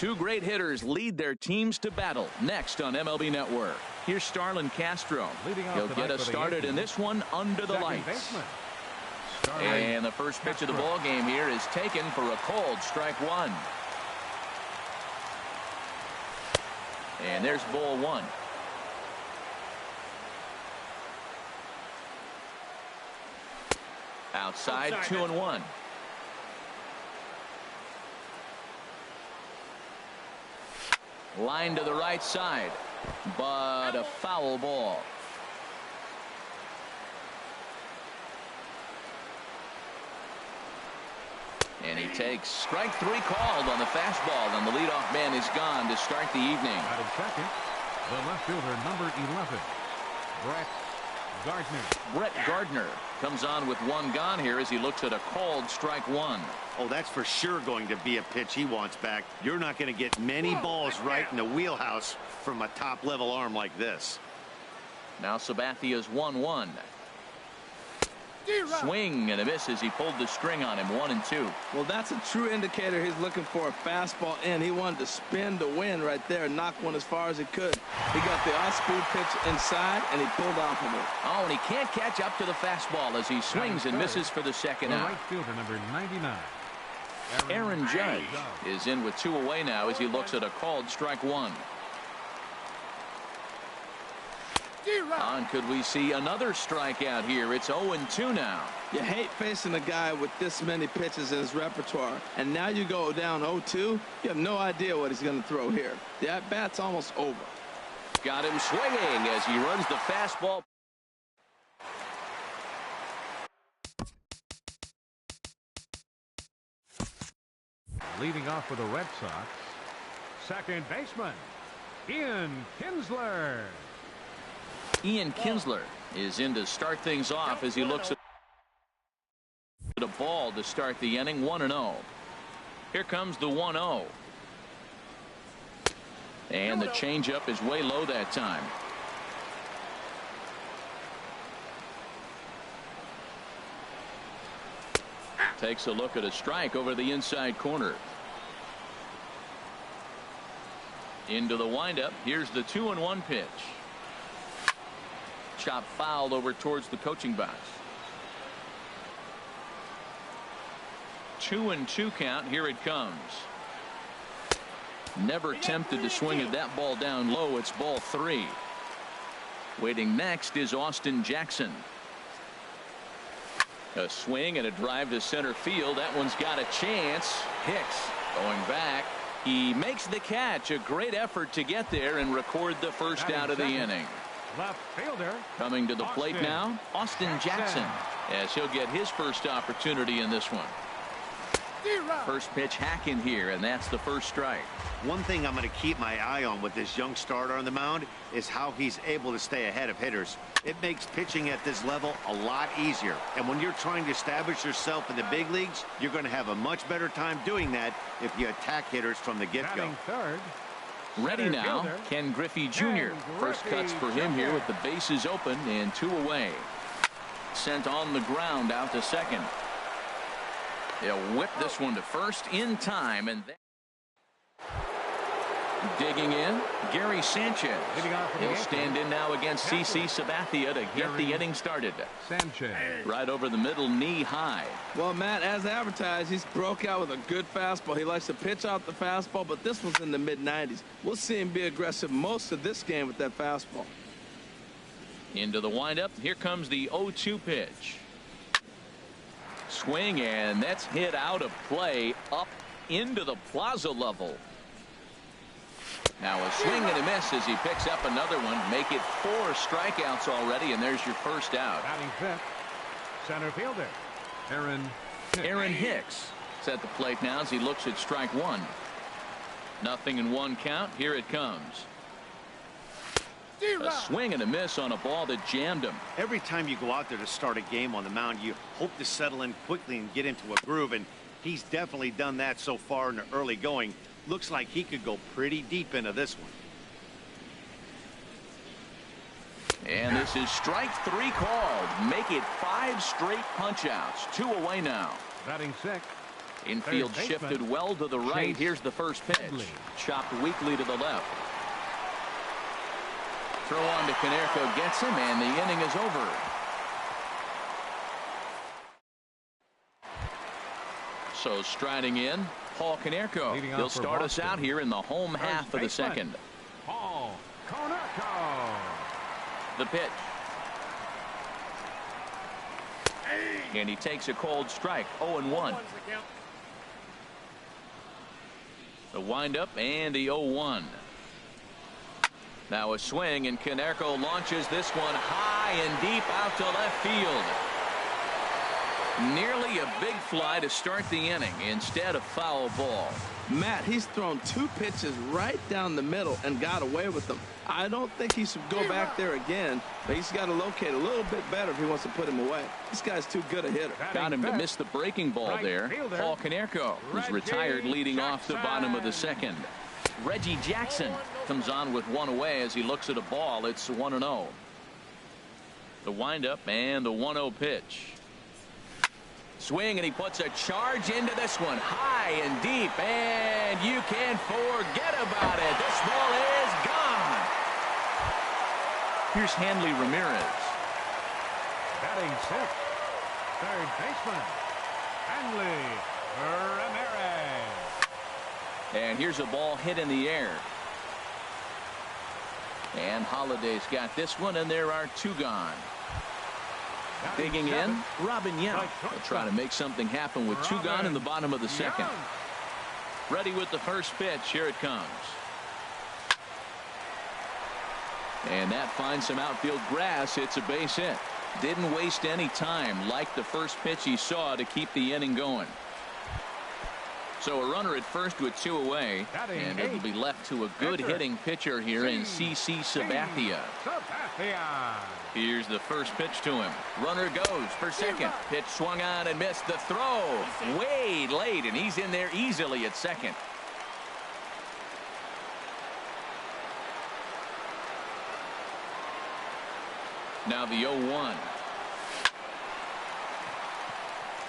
Two great hitters lead their teams to battle next on MLB Network. Here's Starlin Castro. He'll get us started in this one under the lights. And the first pitch of the ball game here is taken for a cold strike one. And there's ball one. Outside, 2-1. Line to the right side, but a foul ball. And he takes strike three called on the fastball, and the leadoff man is gone to start the evening. Out of second, the left fielder, number 11, Brett Gardner comes on with one gone here as he looks at a called strike one. Oh, that's for sure going to be a pitch he wants back. You're not going to get many balls right in the wheelhouse from a top-level arm like this. Now Sabathia's 1-1. Swing and a miss as he pulled the string on him. 1-2. Well, that's a true indicator he's looking for a fastball in. He wanted to spin the wind right there and knock one as far as he could. He got the off-speed pitch inside, and he pulled off of it. Oh, and he can't catch up to the fastball as he swings and misses for the second out. Right fielder, number 99. Aaron Judge is in with two away now as he looks at a called strike one. And could we see another strikeout here? It's 0-2 now. You hate facing a guy with this many pitches in his repertoire, and now you go down 0-2. You have no idea what he's going to throw here. The at-bat's almost over. Got him swinging as he runs the fastball. Leading off for the Red Sox, second baseman, Ian Kinsler. Ian Kinsler is in to start things off as he looks at a ball to start the inning. 1-0. Here comes the 1-0. And the changeup is way low that time. Takes a look at a strike over the inside corner. Into the windup. Here's the 2-1 pitch. Chop fouled over towards the coaching box. 2-2 count. Here it comes. Never tempted to swing at that ball down low. It's ball three. Waiting next is Austin Jackson. A swing and a drive to center field. That one's got a chance. Hicks going back. He makes the catch. A great effort to get there and record the first out of the inning. Left fielder coming to the plate now, Austin Jackson, as he'll get his first opportunity in this one. First pitch hacking here, and that's the first strike. One thing I'm going to keep my eye on with this young starter on the mound is how he's able to stay ahead of hitters. It makes pitching at this level a lot easier. And when you're trying to establish yourself in the big leagues, you're going to have a much better time doing that if you attack hitters from the get-go. Ready now, Ken Griffey Jr. First cuts for him here with the bases open and two away. Sent on the ground out to second. They'll whip this one to first in time, and digging in, Gary Sanchez. He'll stand in now against CC Sabathia to get the inning started. Sanchez. Right over the middle, knee high. Well, Matt, as advertised, he's broke out with a good fastball. He likes to pitch out the fastball, but this one's in the mid-90s. We'll see him be aggressive most of this game with that fastball. Into the windup. Here comes the 0-2 pitch. Swing, and that's hit out of play up into the plaza level. Now a swing and a miss as he picks up another one. Make it 4 strikeouts already, and there's your first out. Batting fifth, center fielder Aaron Hicks is at the plate now as he looks at strike one. 0-1 count. Here it comes. A swing and a miss on a ball that jammed him. Every time you go out there to start a game on the mound, you hope to settle in quickly and get into a groove, and he's definitely done that so far in the early going. Looks like he could go pretty deep into this one. And this is strike three called. Make it 5 straight punch outs. 2 away now. Batting sixth, Infield shifted well to the right. Here's the first pitch. Chopped weakly to the left. Throw on to Konerko gets him, and the inning is over. So striding in, Paul Konerko. He'll start us out here in the home half of the second. Paul Konerko. The pitch. And he takes a cold strike. 0-1. The windup and the 0-1. Now a swing, and Konerko launches this one high and deep out to left field. Nearly a big fly to start the inning. Instead, a foul ball. Matt, he's thrown 2 pitches right down the middle and got away with them. I don't think he should go back there again, but he's got to locate a little bit better if he wants to put him away. This guy's too good a hitter. Got him to miss the breaking ball there. Paul Konerko, who's retired leading off the bottom of the second. Reggie Jackson comes on with one away as he looks at a ball. It's 1-0. The windup and the 1-0 pitch. Swing, and he puts a charge into this one high and deep, and you can forget about it. This ball is gone. Here's Hanley Ramirez. Batting sixth, third baseman, Hanley Ramirez. And here's a ball hit in the air. And Holliday's got this one, and there are 2 gone. Digging in, Robin Yount will try to make something happen with 2 gone in the bottom of the second. Ready with the first pitch. Here it comes. And that finds some outfield grass. It's a base hit. Didn't waste any time like the first pitch he saw to keep the inning going. So a runner at first with 2 away, and it'll be left to a good hitting pitcher here in C.C. Sabathia. Here's the first pitch to him. Runner goes for second. Pitch swung on and missed. The throw way late, and he's in there easily at second. Now the 0-1.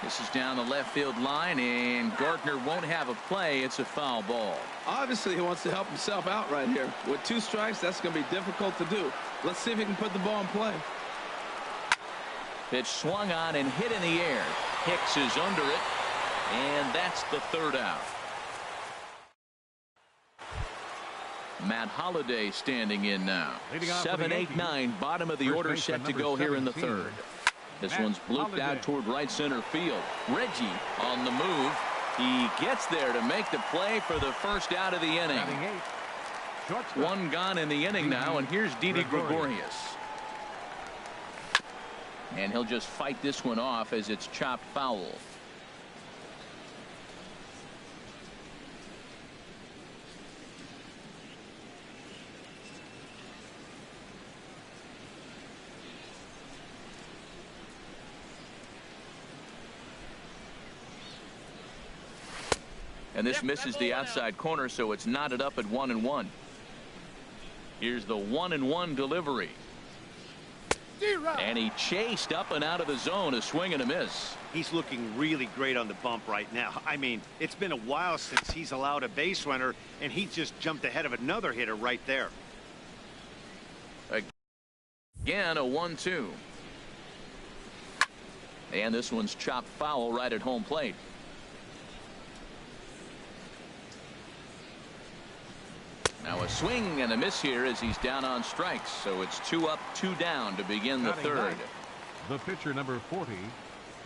This is down the left field line, and Gardner won't have a play. It's a foul ball. Obviously, he wants to help himself out right here. With 2 strikes, that's going to be difficult to do. Let's see if he can put the ball in play. Pitch swung on and hit in the air. Hicks is under it, and that's the 3rd out. Matt Holliday standing in now. 7, 8, 9, bottom of the order set to go here in the 3rd. This one's blooped out toward right center field. Reggie on the move. He gets there to make the play for the first out of the inning. 1 gone in the inning now, and here's Didi Gregorius. And he'll just fight this one off as it's chopped foul. And this misses the outside corner, so it's knotted up at 1-1. Here's the 1-1 delivery. And he chased up and out of the zone. A swing and a miss. He's looking really great on the bump right now. I mean, it's been a while since he's allowed a base runner, and he just jumped ahead of another hitter right there. Again, a 1-2. And this one's chopped foul right at home plate. Now a swing and a miss here as he's down on strikes. So it's 2 up, 2 down to begin the 3rd. The pitcher number 40,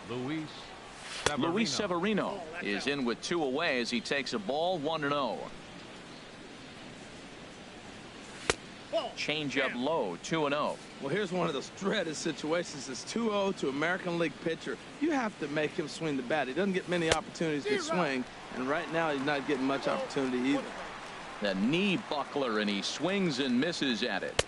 Luis Severino is in with 2 away as he takes a ball. 1-0. Change up low. 2-0. Well, here's one of those dreaded situations. It's 2-0 to American League pitcher. You have to make him swing the bat. He doesn't get many opportunities to swing, and right now he's not getting much opportunity either. The knee buckler, and he swings and misses at it.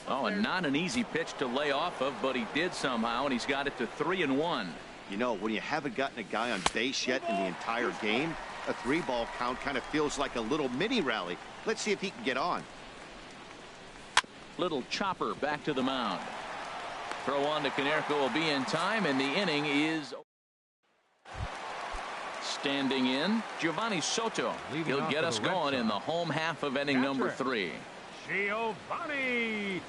Oh, and not an easy pitch to lay off of, but he did somehow, and he's got it to 3-1. You know, when you haven't gotten a guy on base yet in the entire game, a 3-ball count kind of feels like a little mini rally. Let's see if he can get on. Little chopper back to the mound. Throw on to Konerko will be in time, and the inning is Standing in, Giovanni Soto. He'll get us going in the home half of inning number 3. Giovanni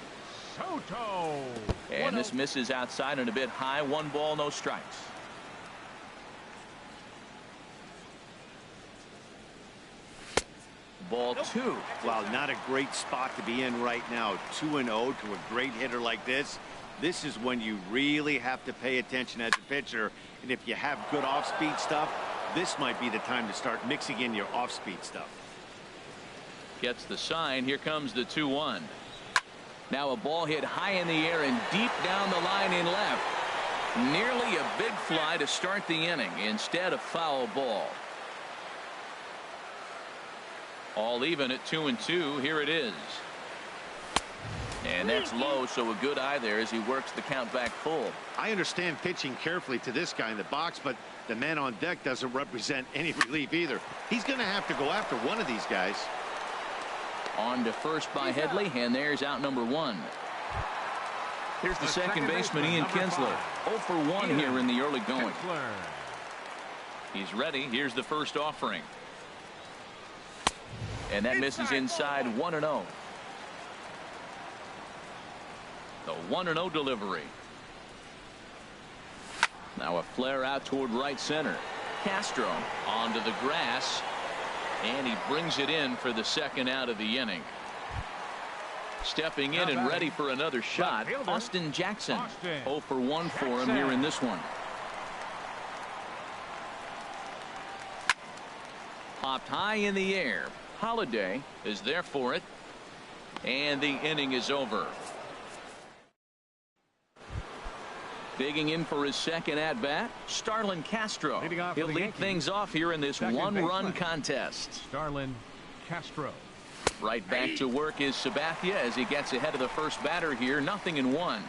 Soto. And this misses outside and a bit high. 1 ball, no strikes. Ball 2. Well, not a great spot to be in right now. 2-0 to a great hitter like this. This is when you really have to pay attention as a pitcher. And if you have good off-speed stuff, this might be the time to start mixing in your off-speed stuff. Gets the sign. Here comes the 2-1. Now a ball hit high in the air and deep down the line in left. Nearly a big fly to start the inning. Instead, a foul ball. All even at 2-2. Here it is. And that's low, so a good eye there as he works the count back full. I understand pitching carefully to this guy in the box, but the man on deck doesn't represent any relief either. He's going to have to go after one of these guys. On to first by Headley, and there's out number 1. Here's the second baseman, Ian Kinsler. 0 for 1 here in the early going. He's ready. Here's the first offering. And that misses inside. 1-0. The 1-0 delivery. Now a flare out toward right center. Castro onto the grass. And he brings it in for the second out of the inning. Stepping in and ready for another shot, Austin Jackson. 0 for 1 for him here in this one. Popped high in the air. Holiday is there for it. And the inning is over. Digging in for his second at-bat, Starlin Castro. He'll lead things off here in this one-run contest. Starlin Castro. Right back to work is Sabathia as he gets ahead of the first batter here. 0-1.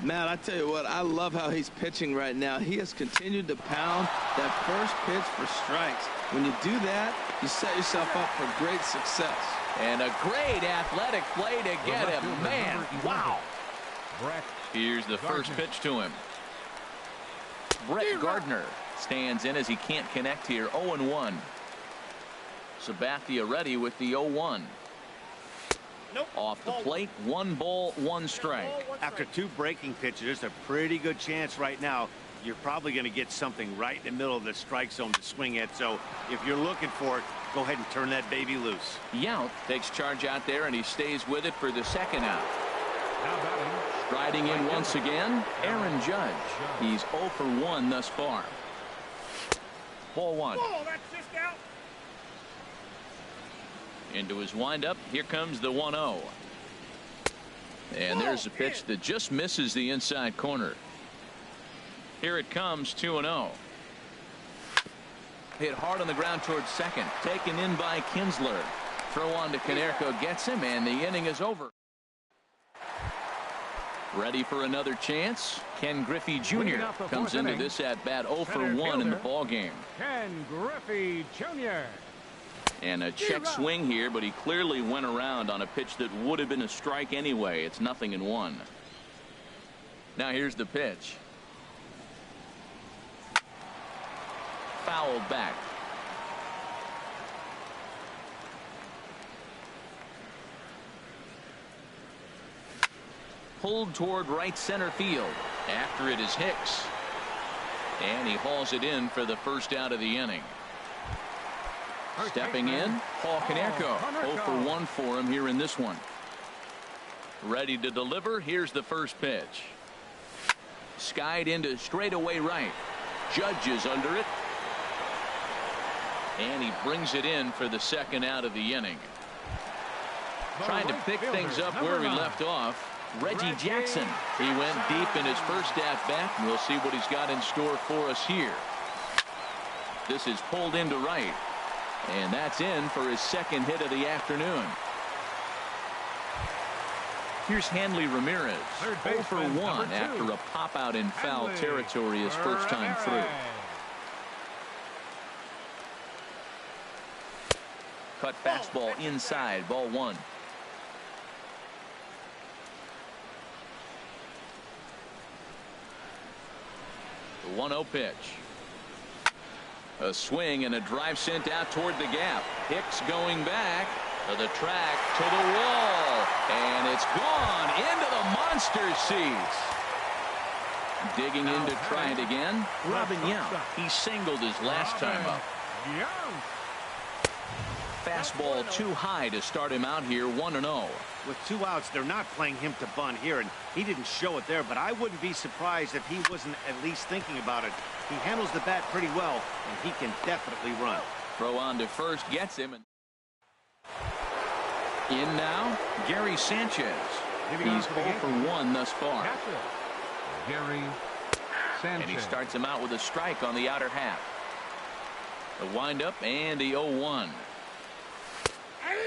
Matt, I tell you what, I love how he's pitching right now. He has continued to pound that first pitch for strikes. When you do that, you set yourself up for great success. And a great athletic play to get him. Man, wow. Here's the first pitch to him. Brett Gardner stands in as he can't connect here. 0-1. Sabathia ready with the 0-1. Off the plate, 1 ball, 1 strike. After 2 breaking pitches, there's a pretty good chance right now you're probably going to get something right in the middle of the strike zone to swing at. So if you're looking for it, go ahead and turn that baby loose. Yount takes charge out there and he stays with it for the second out. Striding in once again, Aaron Judge. He's 0 for 1 thus far. Ball 1. Into his windup. Here comes the 1-0. And there's a pitch that just misses the inside corner. Here it comes. 2-0. Hit hard on the ground towards second. Taken in by Kinsler. Throw on to Konerko gets him, and the inning is over. Ready for another chance. Ken Griffey Jr. comes into this at bat 0 for 1 in the ball game. Ken Griffey Jr. And a check swing here, but he clearly went around on a pitch that would have been a strike anyway. It's 0-1. Now here's the pitch. Fouled back. Pulled toward right center field. After it is Hicks. And he hauls it in for the first out of the inning. Stepping in, Paul Konerko. 0 for 1 for him here in this one. Ready to deliver. Here's the first pitch. Skied into straightaway right. Judge is under it. And he brings it in for the second out of the inning. Trying to pick things up where he left off. Reggie Jackson. He went deep in his first at bat. And we'll see what he's got in store for us here. This is pulled into right. And that's in for his second hit of the afternoon. Here's Hanley Ramirez. 0 for 1 after a pop out in foul territory his first time through. Cut fastball inside. Ball 1. The 1-0 pitch. A swing and a drive sent out toward the gap. Hicks going back to the track, to the wall, and it's gone into the monster seats. Digging in to try it again. Robin Yount. He singled his last time up. Fastball too high to start him out here, 1-0. With 2 outs, they're not playing him to bunt here, and he didn't show it there, but I wouldn't be surprised if he wasn't at least thinking about it. He handles the bat pretty well, and he can definitely run. Throw on to first gets him. In now, Gary Sanchez. He's 0 for 1 thus far. Gary Sanchez. And he starts him out with a strike on the outer half. The windup and the 0-1.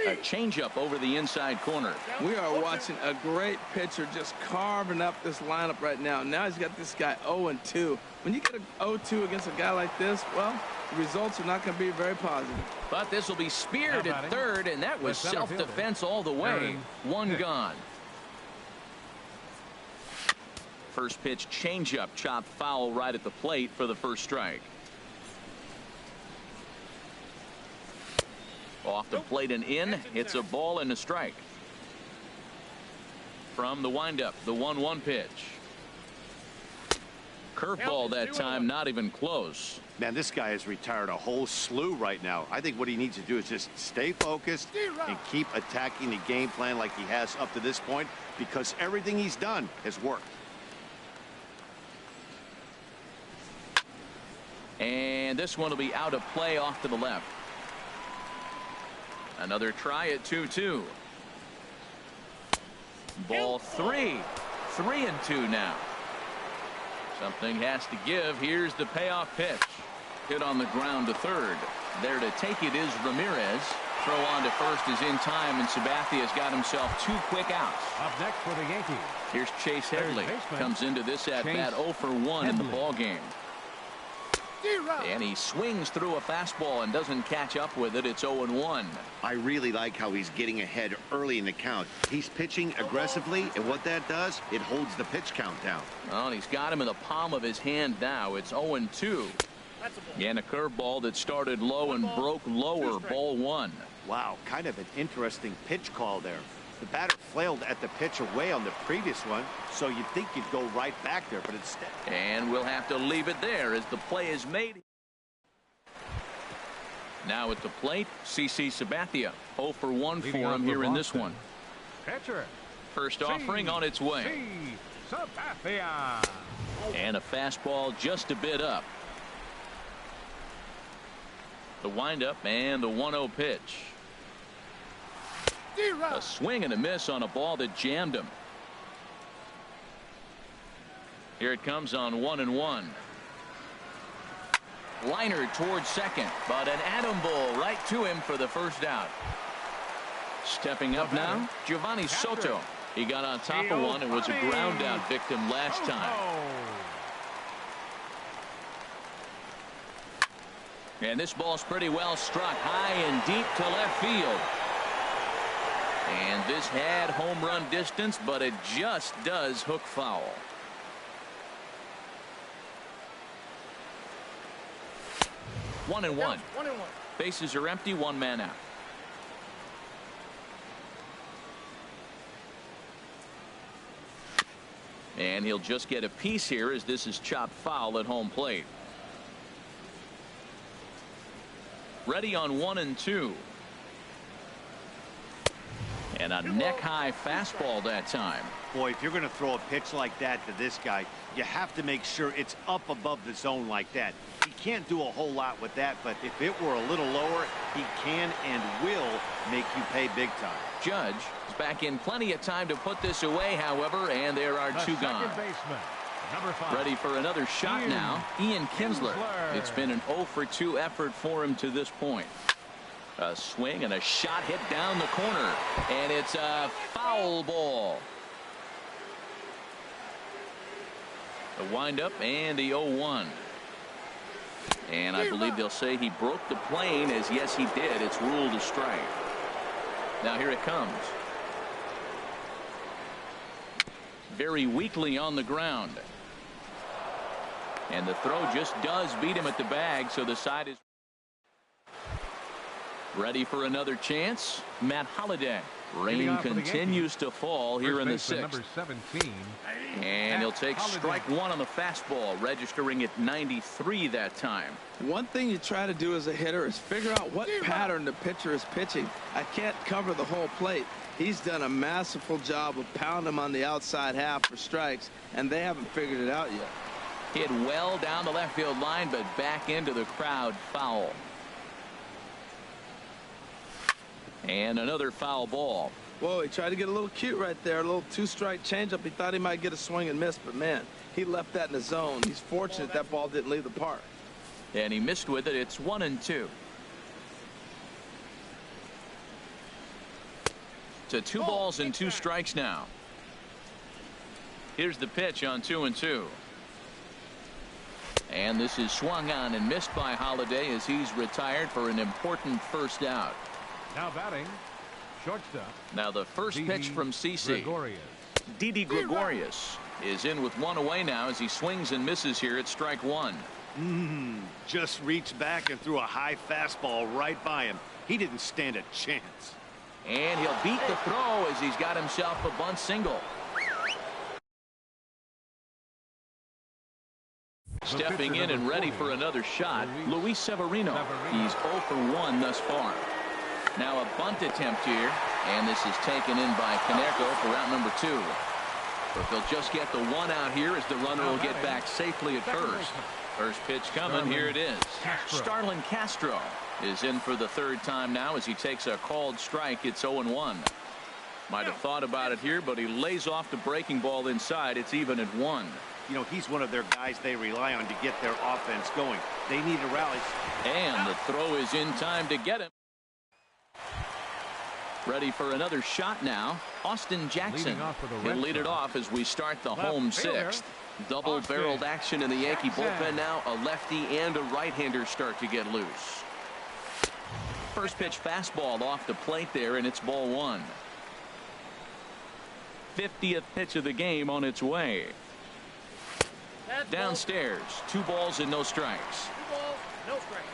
A changeup over the inside corner. We are watching a great pitcher just carving up this lineup right now. Now he's got this guy 0-2. When you get an 0-2 against a guy like this, well, the results are not going to be very positive. But this will be speared at third, and that was self-defense all the way. 1 gone. First pitch changeup chopped foul right at the plate for the first strike. Off the plate and in. It's a ball and a strike. From the windup, the 1-1 pitch. Curveball that time, not even close. Man, this guy has retired a whole slew right now. I think what he needs to do is just stay focused and keep attacking the game plan like he has up to this point, because everything he's done has worked. And this one will be out of play off to the left. Another try at 2-2. Ball 3. 3-2 now. Something has to give. Here's the payoff pitch. Hit on the ground to third. There to take it is Ramirez. Throw on to first is in time, and Sabathia's got himself 2 quick outs. Up next for the Yankees. Here's Chase Headley. Comes into this at bat 0 for 1 in the ball game. And he swings through a fastball and doesn't catch up with it. It's 0-1. I really like how he's getting ahead early in the count. He's pitching aggressively, and what that does, it holds the pitch count down. Well, and he's got him in the palm of his hand now. It's 0-2. And a curveball that started low and broke lower. Ball 1. Wow, kind of an interesting pitch call there. The batter flailed at the pitch away on the previous one, so you'd think you'd go right back there, but instead. And we'll have to leave it there as the play is made. Now at the plate, CC Sabathia. 0 for 1 for him here in this one. Pitcher. First offering on its way. Sabathia. And a fastball just a bit up. The windup and the 1-0 pitch. A swing and a miss on a ball that jammed him. Here it comes on 1-1. Liner towards second, but an atom ball right to him for the first out. Stepping up now, Giovanni Soto. He got on top of one and was a ground out victim last time. And this ball's pretty well struck high and deep to left field. And this had home run distance, but it just does hook foul. One and one. Bases are empty, 1 man out. And he'll just get a piece here as this is chopped foul at home plate. Ready on 1-2. And a neck-high fastball that time. Boy, if you're going to throw a pitch like that to this guy, you have to make sure it's up above the zone like that. He can't do a whole lot with that, but if it were a little lower, he can and will make you pay big time. Judge is back in plenty of time to put this away, however, and there are 2 gone. Baseman, number 5. Ready for another shot now. Ian Kinsler. It's been an 0 for 2 effort for him to this point. A swing and a shot hit down the corner, and it's a foul ball. The windup and the 0-1. And I believe they'll say he broke the plane, as yes he did. It's ruled a strike. Now here it comes. Very weakly on the ground. And the throw just does beat him at the bag, so the side is ready for another chance. Matt Holliday. Rain continues to fall here in the sixth. Number 17. And he'll take strike one on the fastball, registering at 93 that time. One thing you try to do as a hitter is figure out what pattern the pitcher is pitching. I can't cover the whole plate. He's done a masterful job of pounding him on the outside half for strikes, and they haven't figured it out yet. Hit well down the left field line, but back into the crowd, foul. And another foul ball. Whoa, he tried to get a little cute right there. A little two-strike changeup. He thought he might get a swing and miss, but man, he left that in the zone. He's fortunate that ball didn't leave the park. And he missed with it. It's 1-2. To 2 balls and 2 strikes now. Here's the pitch on 2-2. And this is swung on and missed by Holliday as he's retired for an important first out. Now batting, shortstop. Now the first pitch from CC. Gregorius. Didi Gregorius is in with 1 away now as he swings and misses here at strike 1. Just reached back and threw a high fastball right by him. He didn't stand a chance. And he'll beat the throw as he's got himself a bunt single. Stepping in and ready for another shot, Luis Severino. He's 0 for 1 thus far. Now a bunt attempt here, and this is taken in by Caneco for out number 2. But they'll just get the 1 out here as the runner will get back safely at first. First pitch coming, here it is. Starlin Castro is in for the 3rd time now as he takes a called strike. It's 0-1. Might have thought about it here, but he lays off the breaking ball inside. It's even at 1. You know, he's one of their guys they rely on to get their offense going. They need a rally. And the throw is in time to get him. Ready for another shot now. Austin Jackson. He'll lead it off as we start the home 6th. Double-barreled action in the Yankee bullpen now. A lefty and a right-hander start to get loose. First pitch fastball off the plate there, and it's ball 1. 50th pitch of the game on its way. Downstairs, 2 balls and no strikes. 2 balls, no strikes.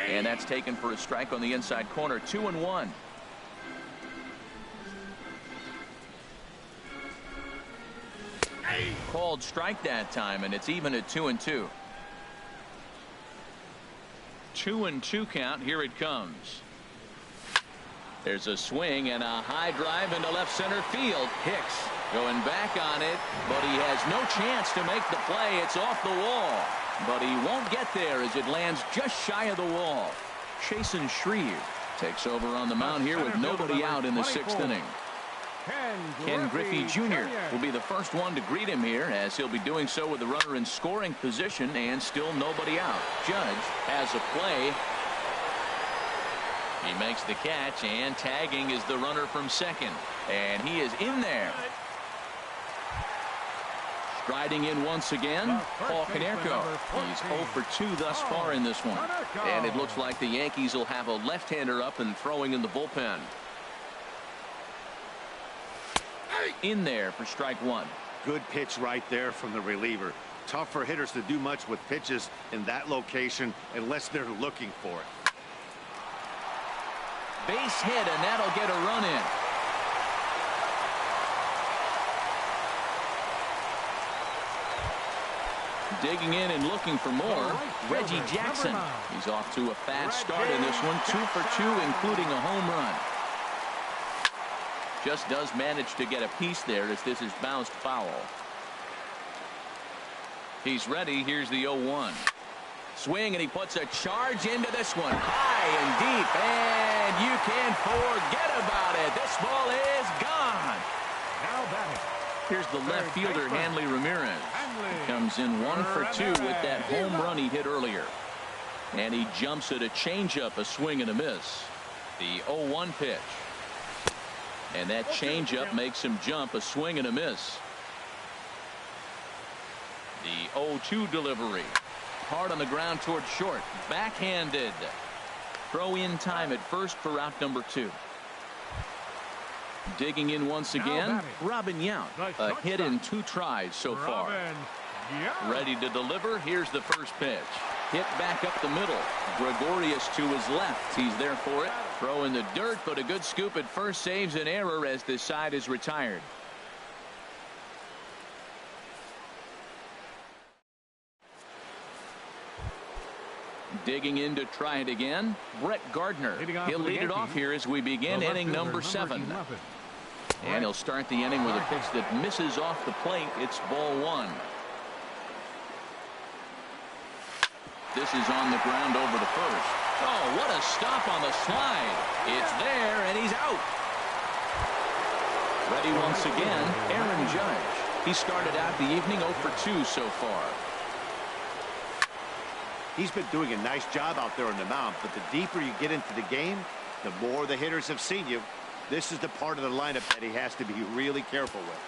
And that's taken for a strike on the inside corner. 2-1. Called strike that time, and it's even at 2-2. 2-2 count. Here it comes. There's a swing and a high drive into left center field. Hicks going back on it, but he has no chance to make the play. It's off the wall, but he won't get there as it lands just shy of the wall. Chasen Shreve takes over on the mound here with nobody out in the 6th inning. Ken Griffey Jr. will be the first one to greet him here, as he'll be doing so with the runner in scoring position and still nobody out. Judge has a play. He makes the catch, and tagging is the runner from second. And he is in there. Striding in once again, Paul Caneco. He's 0 for 2 thus far in this one. And it looks like the Yankees will have a left-hander up and throwing in the bullpen. In there for strike 1. Good pitch right there from the reliever. Tough for hitters to do much with pitches in that location unless they're looking for it. Base hit, and that'll get a run in. Digging in and looking for more, Reggie Jackson. He's off to a fast start in this one. 2 for 2, including a home run. Just does manage to get a piece there as this is bounced foul. He's ready. Here's the 0-1. Swing, and he puts a charge into this one. High and deep, and you can't forget about it. This ball is gone. Now batting. Here's the left fielder, Hanley Ramirez. He comes in 1 for 2 with that home run he hit earlier. And he jumps at a changeup, a swing and a miss. The 0-1 pitch. And that changeup makes him jump, a swing and a miss. The 0-2 delivery. Hard on the ground toward short. Backhanded. Throw in time at first for out number 2. Digging in once again, Robin Yount. A hit in 2 tries so far. Ready to deliver. Here's the first pitch. Hit back up the middle. Gregorius to his left. He's there for it. Throw in the dirt, but a good scoop at first saves an error as this side is retired. Digging in to try it again, Brett Gardner. He'll lead it off here as we begin inning number 7. And he'll start the inning with a pitch that misses off the plate. It's ball 1. This is on the ground over to first. Oh, what a stop on the slide. It's there, and he's out. Ready once again, Aaron Judge. He started out the evening 0 for 2 so far. He's been doing a nice job out there on the mound, but the deeper you get into the game, the more the hitters have seen you. This is the part of the lineup that he has to be really careful with.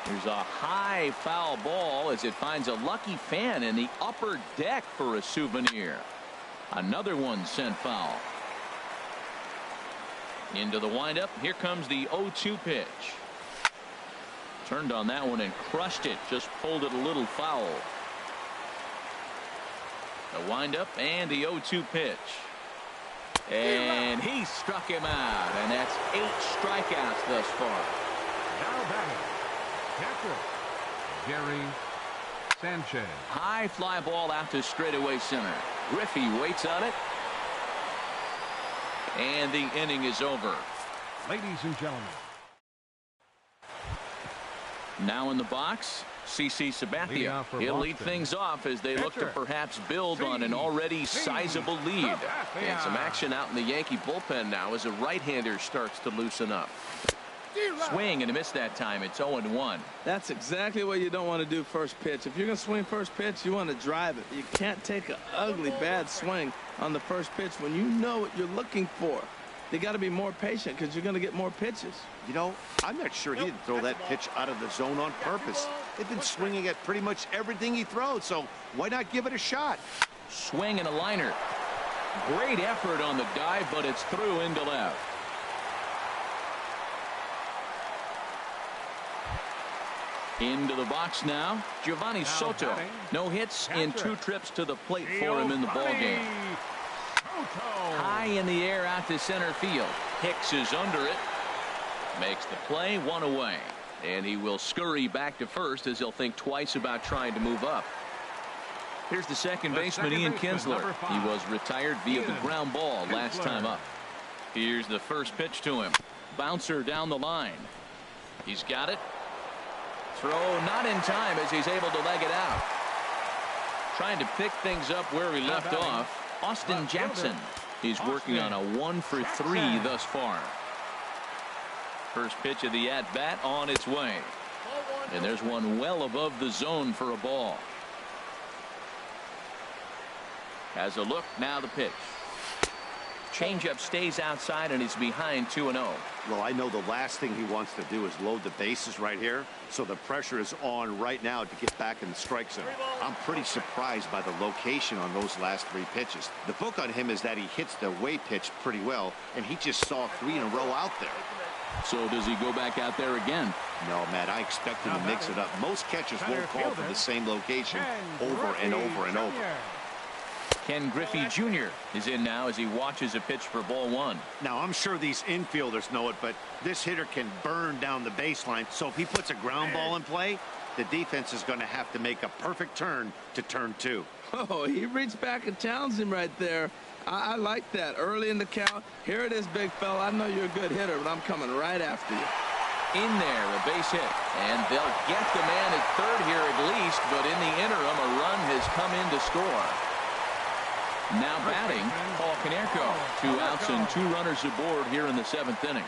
There's a high foul ball as it finds a lucky fan in the upper deck for a souvenir. Another one sent foul. Into the windup. Here comes the 0-2 pitch. Turned on that one and crushed it. Just pulled it a little foul. The windup and the 0-2 pitch. And he struck him out. And that's 8 strikeouts thus far. Now batting, catcher, Gary Sanchez. High fly ball out to straightaway center. Griffey waits on it. And the inning is over. Ladies and gentlemen. Now in the box, CC Sabathia. He'll lead things off as they look to perhaps build on an already sizable lead. And some action out in the Yankee bullpen now as a right-hander starts to loosen up. Swing and a miss that time. It's 0-1. That's exactly what you don't want to do first pitch. If you're going to swing first pitch, you want to drive it. You can't take an ugly, bad swing on the first pitch when you know what you're looking for. You got to be more patient because you're going to get more pitches. You know, I'm not sure he didn't throw that pitch out of the zone on purpose. They've been swinging at pretty much everything he throws, so why not give it a shot? Swing and a liner. Great effort on the dive, but it's through into left. Into the box now, Giovanni Soto. No hits in 2 trips to the plate for him in the ballgame. High in the air out to center field. Hicks is under it. Makes the play, 1 away. And he will scurry back to first as he'll think twice about trying to move up. Here's the second baseman, Ian Kinsler. He was retired via the ground ball last time up. Here's the first pitch to him. Bouncer down the line. He's got it. Throw not in time as he's able to leg it out. Trying to pick things up where he left off. Austin Jackson. He's working on a 1 for 3 thus far. First pitch of the at-bat on its way. And there's one well above the zone for a ball. Has a look, now the pitch. Changeup stays outside and he's behind 2-0. Well, I know the last thing he wants to do is load the bases right here, so the pressure is on right now to get back in the strike zone. I'm pretty surprised by the location on those last 3 pitches. The book on him is that he hits the away pitch pretty well, and he just saw 3 in a row out there. So does he go back out there again? No, Matt, I expect him to mix it up. Most catchers won't call for the same location over and over and over. Ken Griffey Jr. is in now as he watches a pitch for ball 1. Now, I'm sure these infielders know it, but this hitter can burn down the baseline. So if he puts a ground ball in play, the defense is going to have to make a perfect turn to turn 2. Oh, he reached back and challenged him right there. I like that. Early in the count. Here it is, big fella. I know you're a good hitter, but I'm coming right after you. In there, a base hit. And they'll get the man at third here at least, but in the interim, a run has come in to score. Now batting, Paul Konerko. 2 outs and 2 runners aboard here in the 7th inning.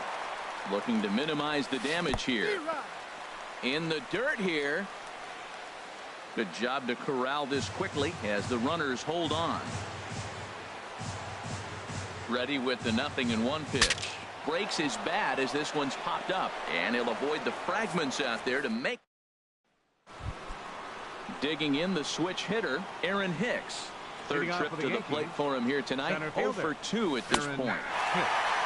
Looking to minimize the damage here. In the dirt here. Good job to corral this quickly as the runners hold on. Ready with the 0-1 pitch. Breaks his bat as this one's popped up. And he'll avoid the fragments out there to make. Digging in the switch hitter, Aaron Hicks. Third trip to the plate for him here tonight. 0 for 2 at this point.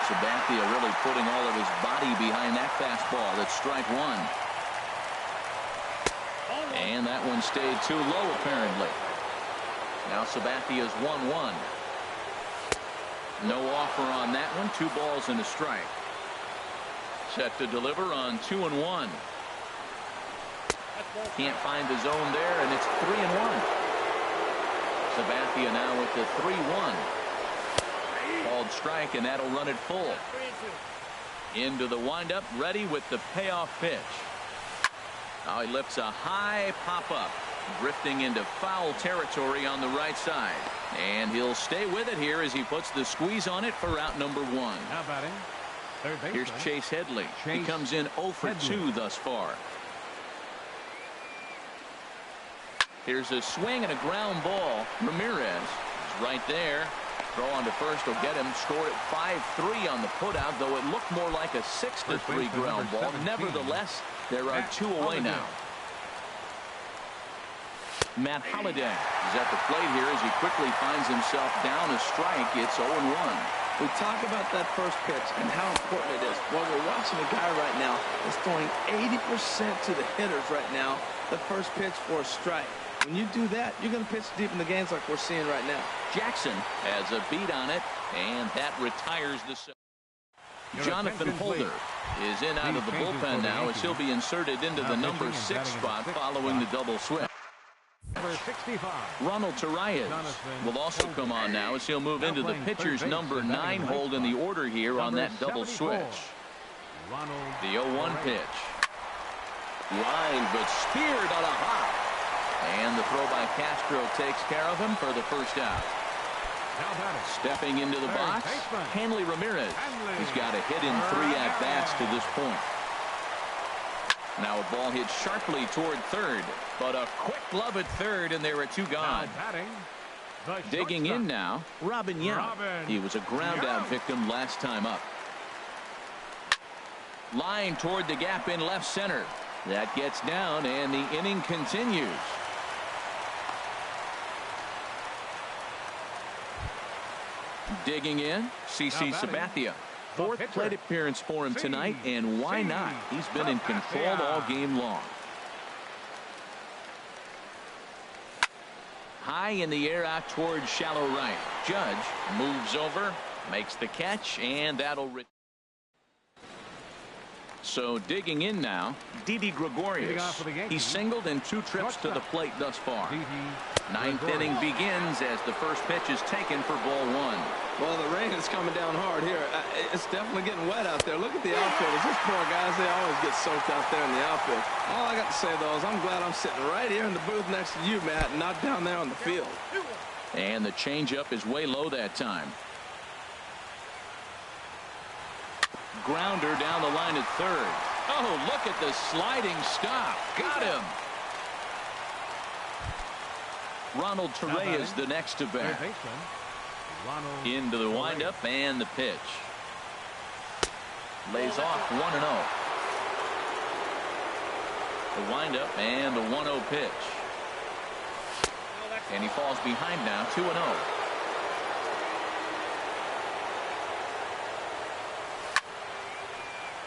Sabathia really putting all of his body behind that fastball. That's strike one. And that one stayed too low, apparently. Now Sabathia's 1-1. No offer on that one. 2 balls and a strike. Set to deliver on 2-1. Can't find the zone there, and it's 3-1. Sabathia now with the 3-1. Called strike, and that'll run it full. Into the windup, ready with the payoff pitch. Now he lifts a high pop-up, drifting into foul territory on the right side. And he'll stay with it here as he puts the squeeze on it for out number 1. Now batting, third baseman. Here's Chase Headley. He comes in 0 for 2 thus far. Here's a swing and a ground ball. Ramirez is right there. Throw on to first will get him. Score at 5-3 on the putout, though it looked more like a 6-3 ground ball. Nevertheless, there are 2 away now. Matt Holliday is at the plate here as he quickly finds himself down a strike. It's 0-1. We talk about that first pitch and how important it is. Well, we're watching a guy right now that's throwing 80% to the hitters right now. The first pitch for a strike. When you do that, you're going to pitch deep in the games like we're seeing right now. Jackson has a beat on it, and that retires the set. Jonathan Holder is in out of the bullpen now as he'll be inserted into the number 6 spot following the double switch. Number 65. Ronald Torreyes will also come on now as he'll move into the pitcher's number 9 hold in the order here on that double switch. The 0-1 pitch. Line, but speared on a hop. And the throw by Castro takes care of him for the first out. Stepping into the box, Hanley Ramirez. He's got a hit in 3 at-bats to this point. Now a ball hit sharply toward third, but a quick glove at third, and there are 2 gone. Digging in now, Robin Young. He was a ground-out victim last time up. Line toward the gap in left center. That gets down, and the inning continues. Digging in, CC Sabathia. 4th plate appearance for him tonight, and why not? He's been in control all game long. High in the air out towards shallow right. Judge moves over, makes the catch, and that'll so digging in now, Didi Gregorius. He's singled in 2 trips to the plate thus far. 9th inning begins as the first pitch is taken for ball 1. Well, the rain is coming down hard here. It's definitely getting wet out there. Look at the outfielders. These poor guys, they always get soaked out there in the outfield. All I got to say, though, is I'm glad I'm sitting right here in the booth next to you, Matt, and not down there on the field. And the changeup is way low that time. Grounder down the line at third. Oh, look at the sliding stop. Got him. Ronald Torreyes the next to bat. Into the windup and the pitch. Lays off 1-0. The windup and the 1-0 pitch. And he falls behind now, 2-0.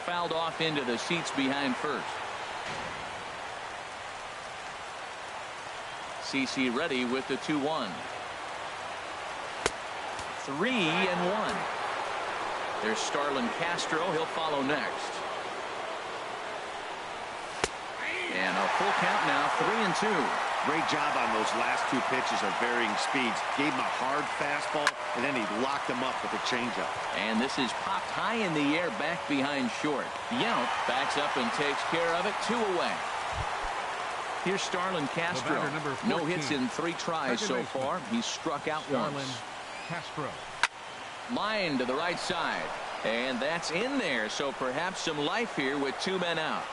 Fouled off into the seats behind first. CC ready with the 2-1. 3-1. There's Starlin Castro. He'll follow next. And a full count now, 3-2. Great job on those last 2 pitches of varying speeds. Gave him a hard fastball, and then he locked him up with a changeup. And this is popped high in the air back behind short. Yount backs up and takes care of it. 2 away. Here's Starlin Castro. No hits in 3 tries so far. He's struck out once. Castro. Line to the right side. And that's in there. So perhaps some life here with 2 men out.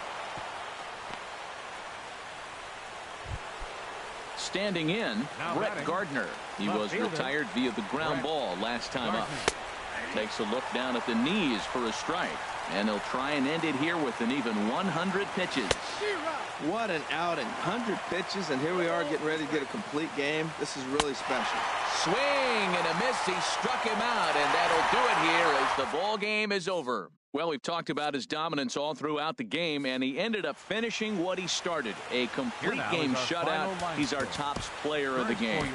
Standing in, Brett Gardner. He was retired via the ground ball last time up. Takes a look down at the knees for a strike. And they'll try and end it here with an even 100 pitches. What an outing. 100 pitches, and here we are getting ready to get a complete game. This is really special. Swing and a miss. He struck him out, and that'll do it here as the ball game is over. Well, we've talked about his dominance all throughout the game, and he ended up finishing what he started. A complete game shutout. He's our top player of the game.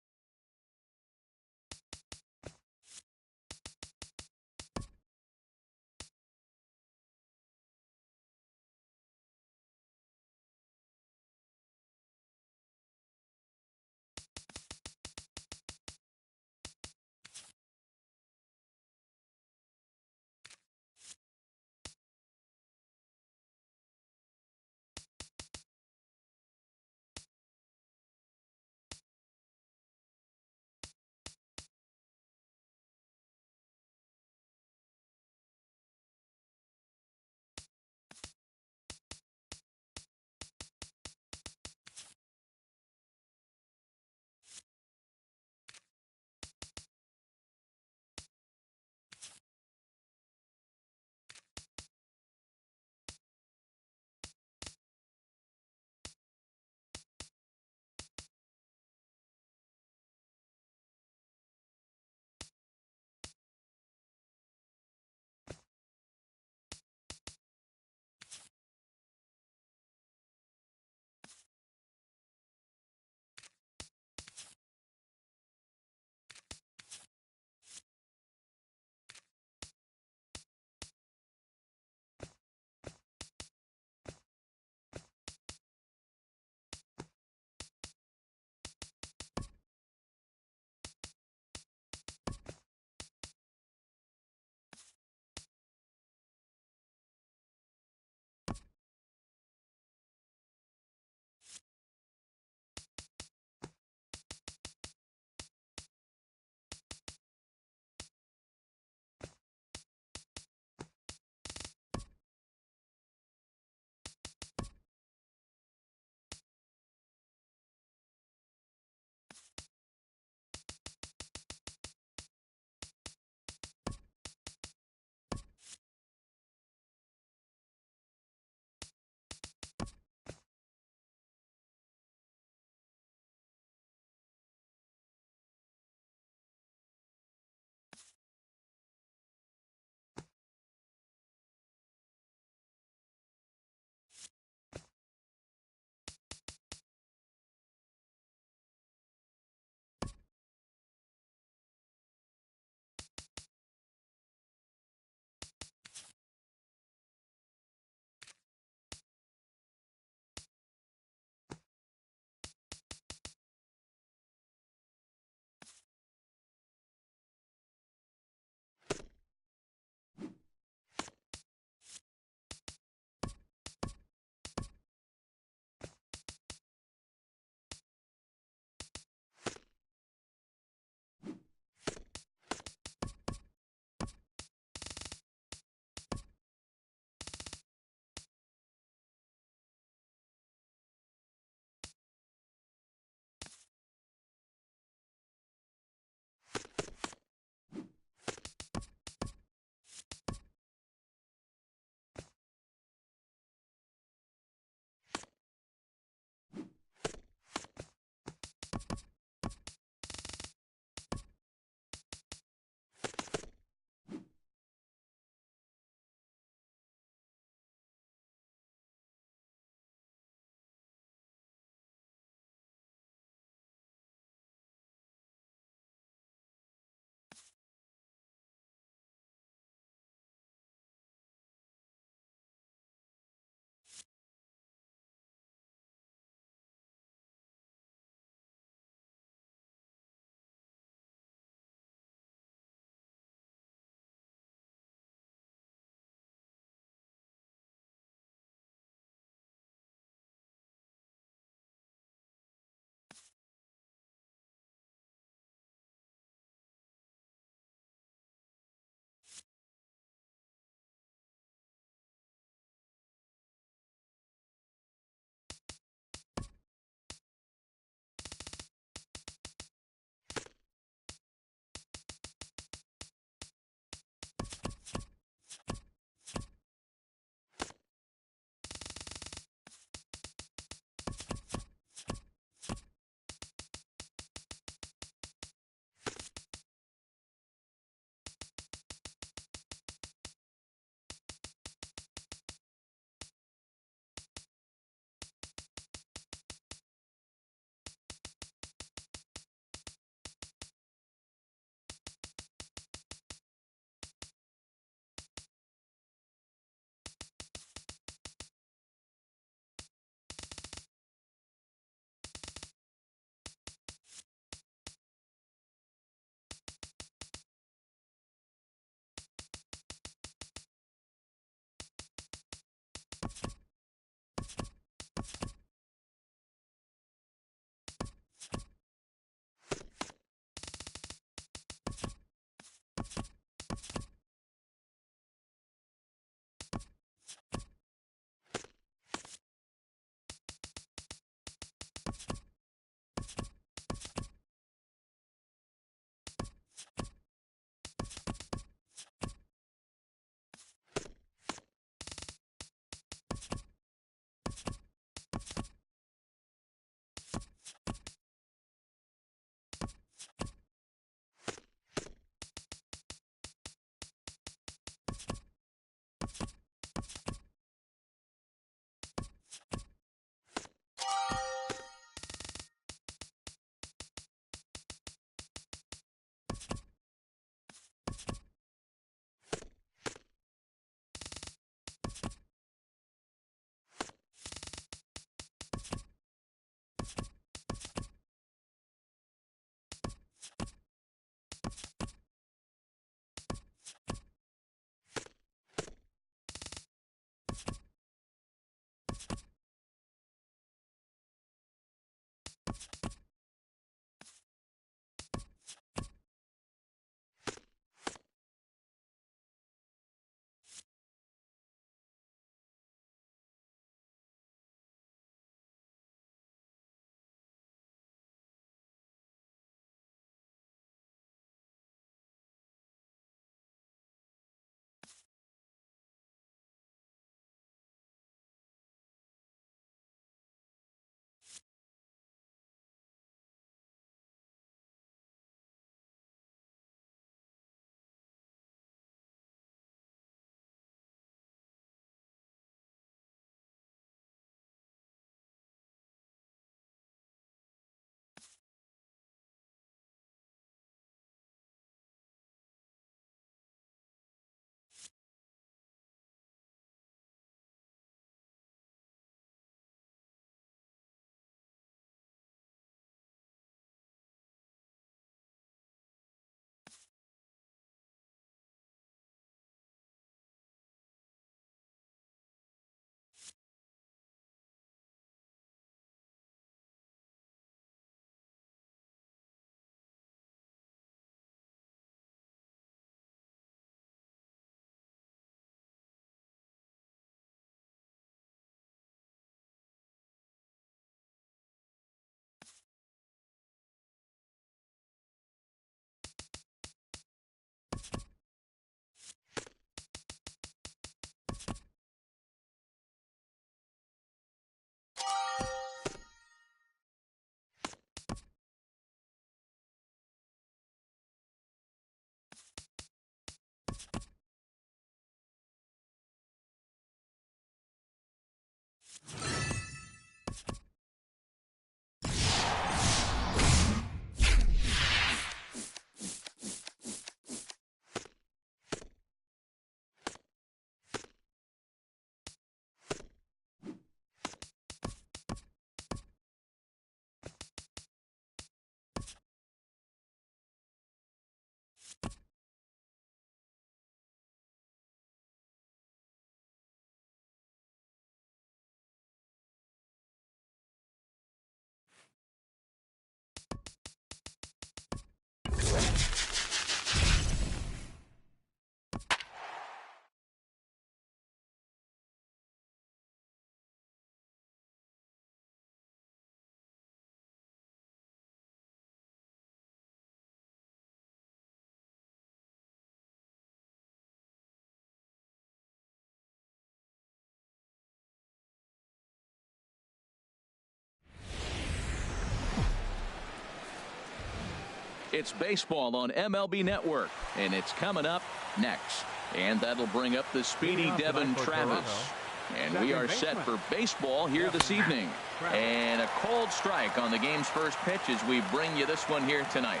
It's baseball on MLB Network, and it's coming up next. And that'll bring up the speedy Devin Travis. And we are set for baseball here this evening. And a cold strike on the game's first pitch as we bring you this one here tonight.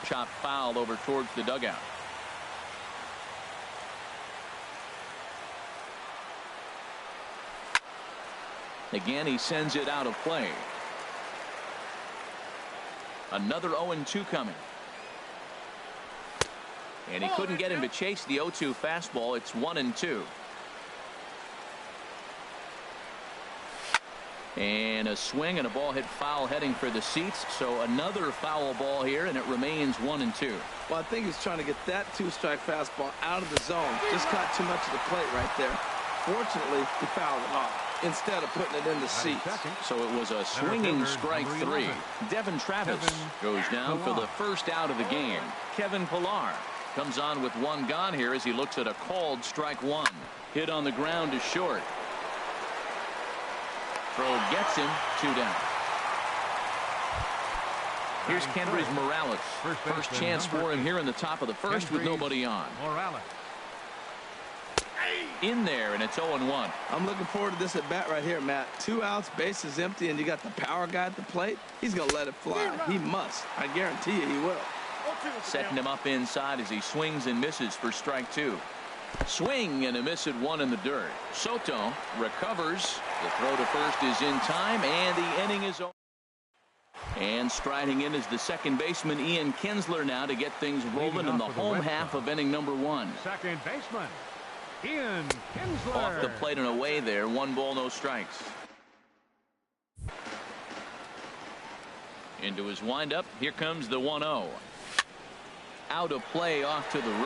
Chopped foul over towards the dugout. Again, he sends it out of play. Another 0-2 coming. And he couldn't get him to chase the 0-2 fastball. It's 1-2. And a swing and a ball hit foul heading for the seats. So another foul ball here, and it remains 1-2. Well, I think he's trying to get that 2-strike fastball out of the zone. Just caught too much of the plate right there. Fortunately, he fouled it off instead of putting it in the seats. So it was a swinging strike 3. Devin Travis goes down for the first out of the game. Kevin Pillar comes on with 1 gone here as he looks at a called strike 1. Hit on the ground to short. Throw gets him, 2 down. Here's Kendrys Morales. First chance for him here in the top of the first with nobody on. In there, and it's 0-1. I'm looking forward to this at bat right here, Matt. 2 outs, bases empty, and you got the power guy at the plate. He's going to let it fly. He must. I guarantee you he will. Setting him up inside as he swings and misses for strike 2. Swing and a miss at 1 in the dirt. Soto recovers. The throw to first is in time, and the inning is over. And striding in is the second baseman, Ian Kinsler, now to get things rolling in the home half of inning number 1. Second baseman, Ian Kinsler. Off the plate and away there. 1 ball, no strikes. Into his windup. Here comes the 1-0. Out of play off to the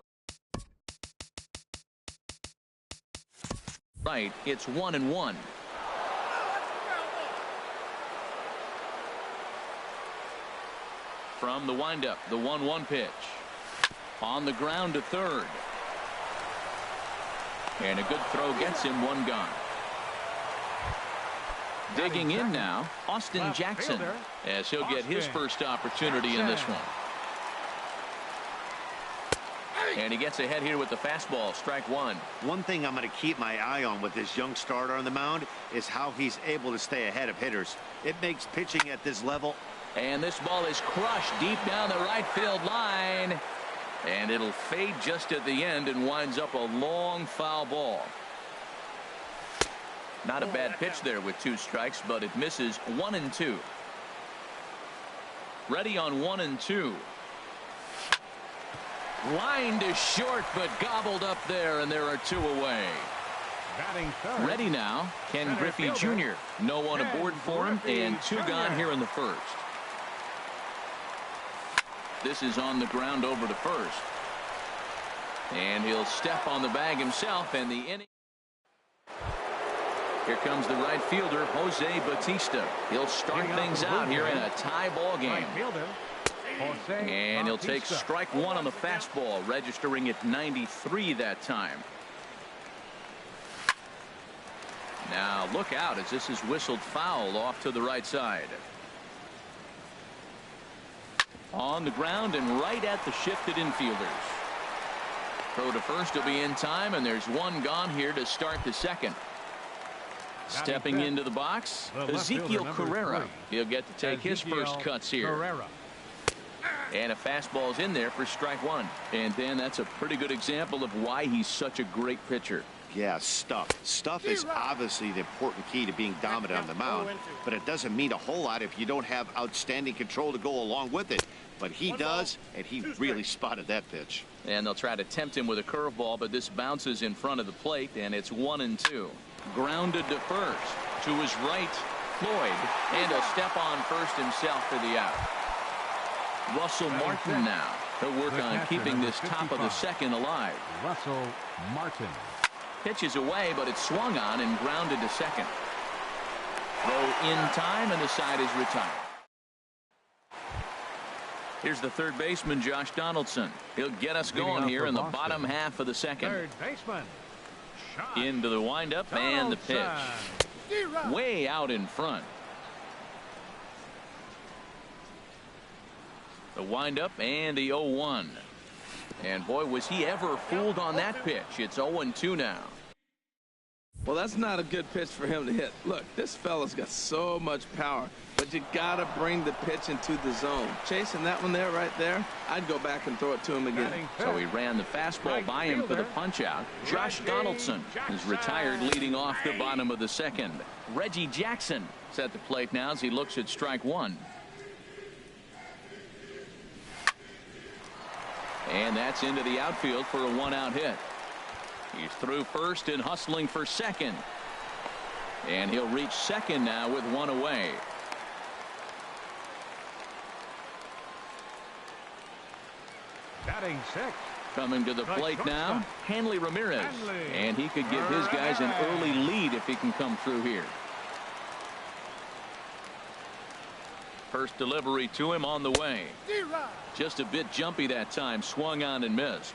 right. It's 1-1. From the windup, the 1-1 pitch. On the ground to third. And a good throw gets him, 1 gone. Digging in now, Austin Jackson, as he'll get his first opportunity in this one. And he gets ahead here with the fastball, strike 1. One thing I'm going to keep my eye on with this young starter on the mound is how he's able to stay ahead of hitters. It makes pitching at this level. And this ball is crushed deep down the right field line. And it'll fade just at the end and winds up a long foul ball. Not a bad pitch there with 2 strikes, but it misses. 1-2. Ready on 1-2. Line to short, but gobbled up there, and there are 2 away. Ready now, Ken Griffey Jr. No one aboard for him, and 2 gone here in the first. This is on the ground over to first. And he'll step on the bag himself, and the inning. Here comes the right fielder, Jose Bautista. He'll start things out here in a tie ball game. And he'll take strike 1 on the fastball, registering at 93 that time. Now look out as this is whistled foul off to the right side. On the ground and right at the shifted infielders. Throw to first will be in time, and there's 1 gone here to start the second. Stepping into the box, Ezekiel Carrera. He'll get to take his first cuts here. And a fastball's in there for strike 1. And then that's a pretty good example of why he's such a great pitcher. Yeah, stuff. Stuff is obviously the important key to being dominant on the mound, but it doesn't mean a whole lot if you don't have outstanding control to go along with it. But he does, and he really spotted that pitch. And they'll try to tempt him with a curveball, but this bounces in front of the plate, and it's 1-2. Grounded to first. To his right, Floyd, and a step on first himself for the out. Russell Martin now. He'll work on keeping this top of the second alive. Russell Martin. Pitches away, but it's swung on and grounded to second. Throw in time, and the side is retired. Here's the third baseman, Josh Donaldson. He'll get us going here in the bottom half of the second. Third baseman. Into the windup and the pitch. Way out in front. The windup and the 0-1. And boy, was he ever fooled on that pitch. It's 0-2 now. Well, that's not a good pitch for him to hit. Look, this fella's got so much power, but you got to bring the pitch into the zone. Chasing that one there, right there, I'd go back and throw it to him again. So he ran the fastball by him for the punch out. Josh Donaldson is retired leading off the bottom of the second. Reggie Jackson is at the plate now as he looks at strike one. And that's into the outfield for a 1-out hit. He's through first and hustling for second. And he'll reach second now with one away. Batting six. Coming to the plate now, Hanley Ramirez. And he could give his guys an early lead if he can come through here. First delivery to him on the way. Just a bit jumpy that time, swung on and missed.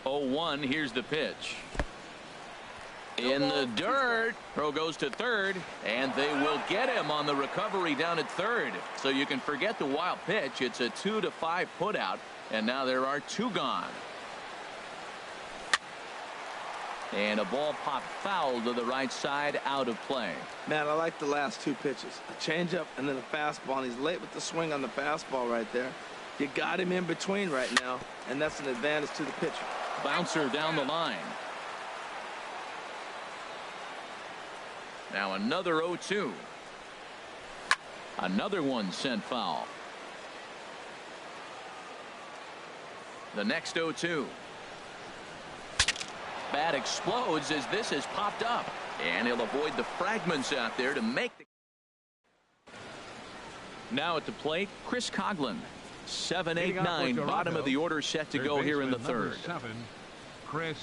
Oh-1, here's the pitch. In the dirt. Throw goes to third, and they will get him on the recovery down at third. So you can forget the wild pitch. It's a 2-5 putout, and now there are two gone. And a ball popped foul to the right side, out of play. Man, I like the last two pitches. A changeup and then a fastball, and he's late with the swing on the fastball right there. You got him in between right now, and that's an advantage to the pitcher. Bouncer down the line. Now another 0-2. Another one sent foul. The next 0-2. Bat explodes as this has popped up, and he'll avoid the fragments out there to make the. Now at the plate, Chris Coghlan. 7, 8, 9, bottom of the order set to go here in the third. 7, Chris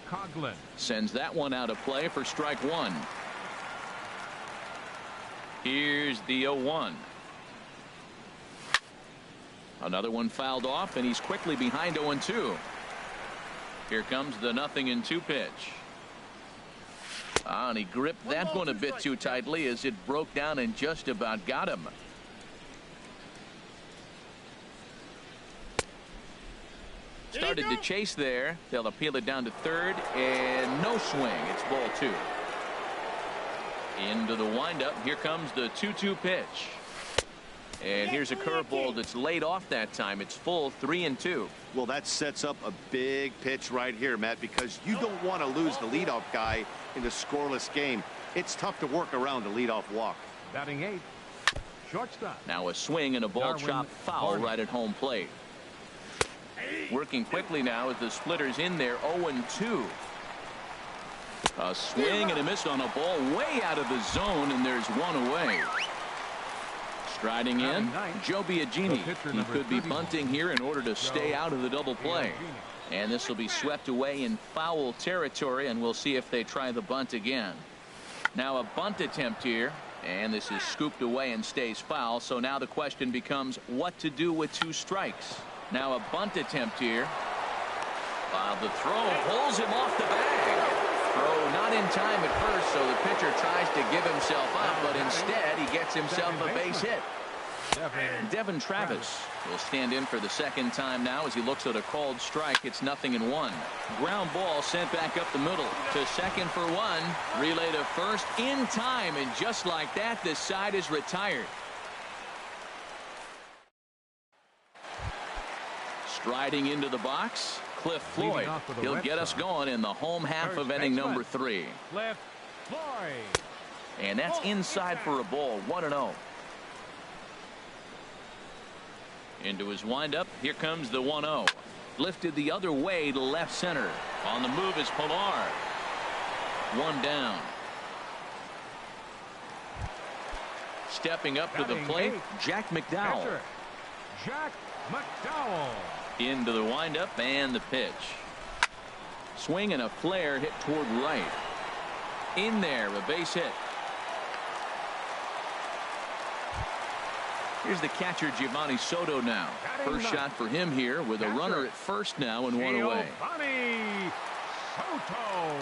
Coghlan. Sends that one out of play for strike one. Here's the 0-1. Another one fouled off, and he's quickly behind 0-2. Here comes the 0-2 pitch. And he gripped that one a bit too tightly as it broke down and just about got him. Started to chase there. They'll appeal it down to third, and no swing. It's ball two. Into the windup. Here comes the 2-2 pitch. And here's a curveball that's laid off that time. It's full, 3-2. Well, that sets up a big pitch right here, Matt, because you don't want to lose the leadoff guy in the scoreless game. It's tough to work around the leadoff walk. Batting 8, shortstop. Now a swing and a ball chopped foul right at home plate. Working quickly now as the splitter's in there. 0-2. A swing and a miss on a ball way out of the zone, and there's one away. Striding in, Joe Biagini. He could be bunting here in order to stay out of the double play. And this will be swept away in foul territory, and we'll see if they try the bunt again. Now a bunt attempt here, and this is scooped away and stays foul. So now the question becomes what to do with two strikes. Now a bunt attempt here. The throw pulls him off the bag. Throw not in time at first, so the pitcher tries to give himself up, but instead he gets himself a base hit. Devin Travis will stand in for the second time now as he looks at a called strike. It's 0-1. Ground ball sent back up the middle to second for one. Relay to first in time, and just like that, this side is retired. Striding into the box, Cliff Floyd. He'll get us going in the home half of inning number 3. Cliff Floyd. And that's inside for a ball. 1-0. Into his windup. Here comes the 1-0. Lifted the other way to left center. On the move is Pilar. One down. Stepping up to the plate, Jack McDowell. Jack McDowell. Into the windup and the pitch. Swing and a flare hit toward right. In there, a base hit. Here's the catcher, Giovanni Soto now. First shot for him here with a runner at first now and one away. Giovanni Soto.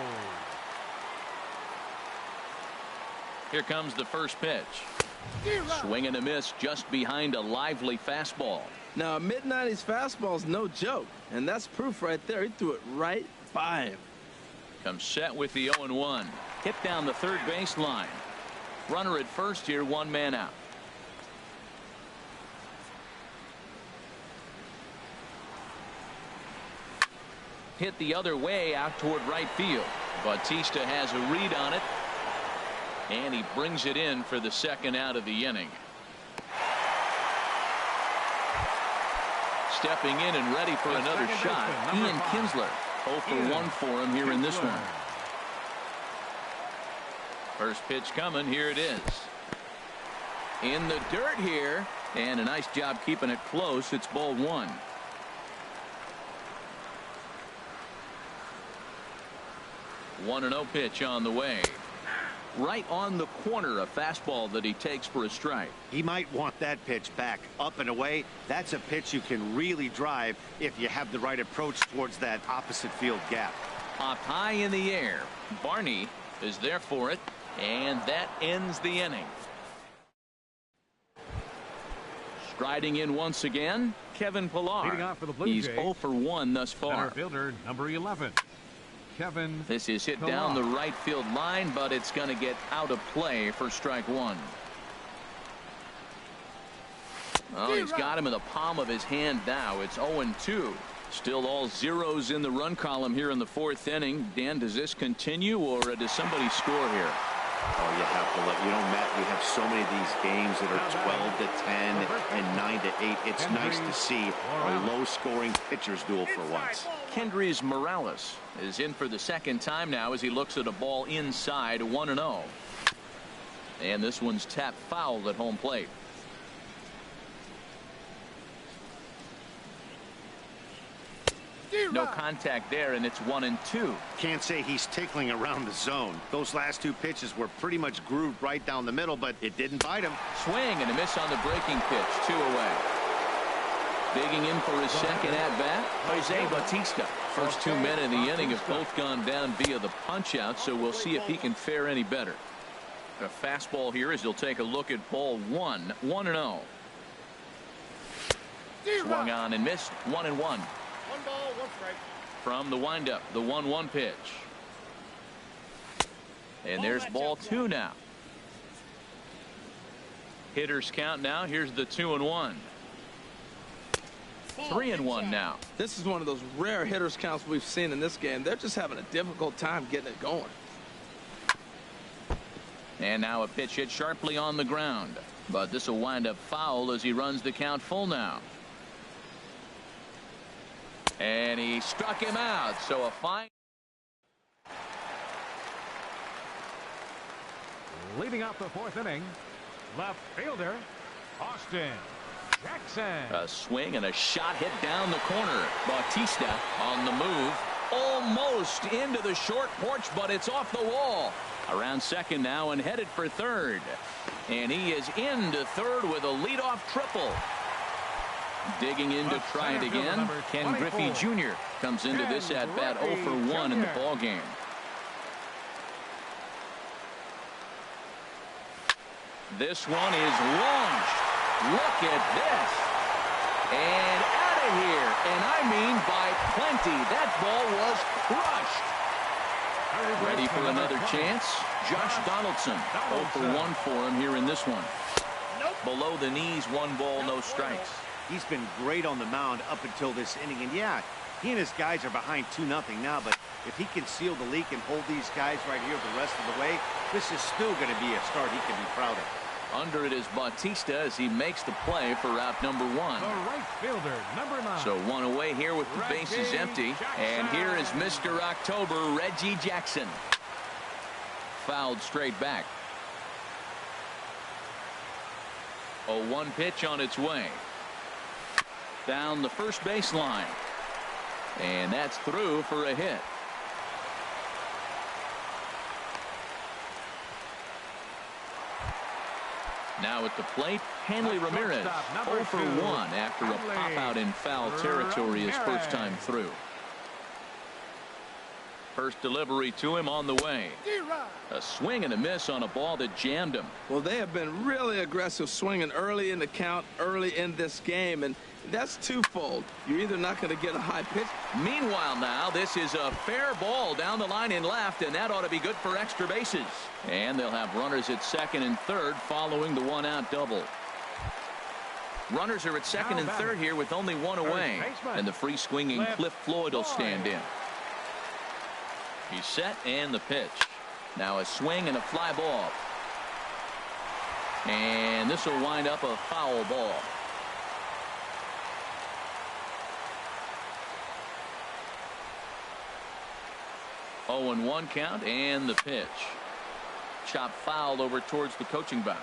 Here comes the first pitch. Swing and a miss just behind a lively fastball. Now, a mid-90s fastball is no joke, and that's proof right there. He threw it right by him. Comes set with the 0-1. Hit down the third baseline. Runner at first here, one man out. Hit the other way out toward right field. Bautista has a read on it, and he brings it in for the second out of the inning. Stepping in and ready for another shot, Ian Kinsler. 0 for 1 for him here in this one. First pitch coming. Here it is. In the dirt here, and a nice job keeping it close. It's ball 1. One 1-0 pitch on the way. Right on the corner, a fastball that he takes for a strike. He might want that pitch back up and away. That's a pitch you can really drive if you have the right approach towards that opposite field gap. Up high in the air. Barney is there for it, and that ends the inning. Striding in once again, Kevin Pillar. Leading off for the Blue He's Jays, 0 for 1 thus far. Center fielder number 11. Kevin. This is hit Pillar. down the right field line, but it's going to get out of play for strike 1. Oh, he's got him in the palm of his hand now. It's 0-2. Still all zeros in the run column here in the 4th inning. Dan, does this continue, or does somebody score here? Oh, you have to let, Matt, we have so many of these games that are 12 to 10 and 9 to 8. It's nice to see a low-scoring pitcher's duel for once. Kendrys Morales is in for the second time now as he looks at a ball inside, 1-0. And this one's tapped foul at home plate. No contact there, and it's 1-2. Can't say he's tickling around the zone. Those last 2 pitches were pretty much grooved right down the middle, but it didn't bite him. Swing and a miss on the breaking pitch. 2 away. Digging in for his second at-bat, Jose Bautista. First 2 men in the inning have both gone down via the punch-out, so we'll see if he can fare any better. A fastball here as he'll take a look at ball 1. 1-0. Swung on and missed. 1-1. 1 ball, 1 strike. From the windup, the 1-1 pitch. And there's ball 2 now. Hitters count now. Here's the 2-1. 3-1 now. This is one of those rare hitters counts we've seen in this game. They're just having a difficult time getting it going. And now a pitch hit sharply on the ground. But this will wind up foul as he runs the count full now. And he struck him out. So a fine. Leading off the 4th inning, left fielder Austin Jackson. A swing and a shot hit down the corner. Bautista on the move. Almost into the short porch, but it's off the wall. Around second now and headed for third. And he is into third with a leadoff triple. Digging in to try it again. Ken Griffey Jr. comes into this at-bat 0 for 1 in the ballgame. This one is launched. Look at this. And out of here. And I mean by plenty. That ball was crushed. Ready for another chance. Josh Donaldson. 0 for 1 for him here in this one. Below the knees, 1 ball, no strikes. He's been great on the mound up until this inning. And yeah, he and his guys are behind 2-0 now. But if he can seal the leak and hold these guys right here the rest of the way, this is still going to be a start he can be proud of. Under it is Bautista as he makes the play for route number 1. The right fielder, number 9. So 1 away here with the bases empty. And here is Mr. October, Reggie Jackson. Fouled straight back. 0-1 pitch on its way. Down the first baseline. And that's through for a hit. Now at the plate, Hanley Ramirez 0 for 1 after a pop out in foul territory his first time through. First delivery to him on the way. A swing and a miss on a ball that jammed him. Well, they have been really aggressive swinging early in the count, early in this game, and that's twofold. You're either not going to get a high pitch. Meanwhile now, this is a fair ball down the line in left, and that ought to be good for extra bases. And they'll have runners at second and third following the one-out double. Runners are at second and third here with only one away, and the free swinging Cliff Floyd will stand in. He's set, and the pitch. Now a swing and a fly ball. And this will wind up a foul ball. Oh, and 1 count, and the pitch. Chop foul over towards the coaching box.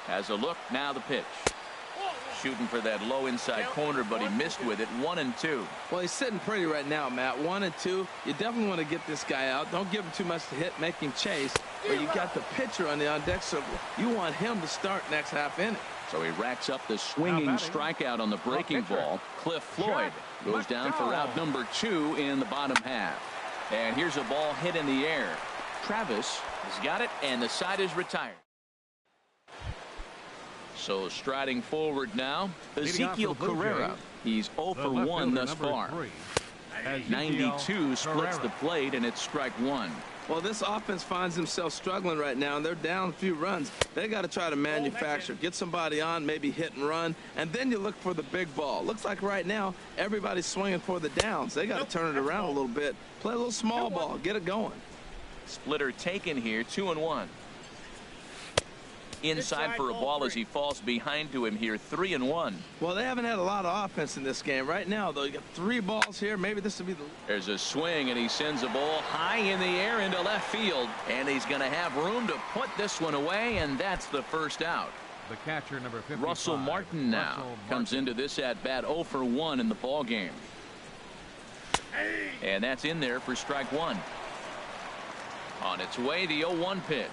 Has a look, now the pitch. Shooting for that low inside corner, but he missed with it. 1-2. Well, he's sitting pretty right now, Matt. 1-2. You definitely want to get this guy out. Don't give him too much to hit, make him chase. But you got the pitcher on the on-deck circle. You want him to start next half inning. So he racks up the swinging strikeout on the breaking ball. Cliff Floyd goes down for out number 2 in the bottom half. And here's a ball hit in the air. Travis has got it, and the side is retired. So striding forward now, Ezekiel Carrera. He's 0 for 1 thus far. 92 splits the plate, and it's strike 1. Well, this offense finds themselves struggling right now, and they're down a few runs. They got to try to manufacture, get somebody on, maybe hit and run, and then you look for the big ball. Looks like right now everybody's swinging for the downs. They got to turn it around a little bit, play a little small ball, get it going. Splitter taken here, 2-1. Inside for a ball as he falls behind to him here, 3-1. Well, they haven't had a lot of offense in this game. Right now, though, you got 3 balls here. Maybe this will be the... There's a swing, and he sends a ball high in the air into left field. And he's going to have room to put this one away, and that's the first out. The catcher, number 55, Russell Martin now comes into this at-bat 0 for 1 in the ball game. And that's in there for strike 1. On its way, the 0-1 pitch.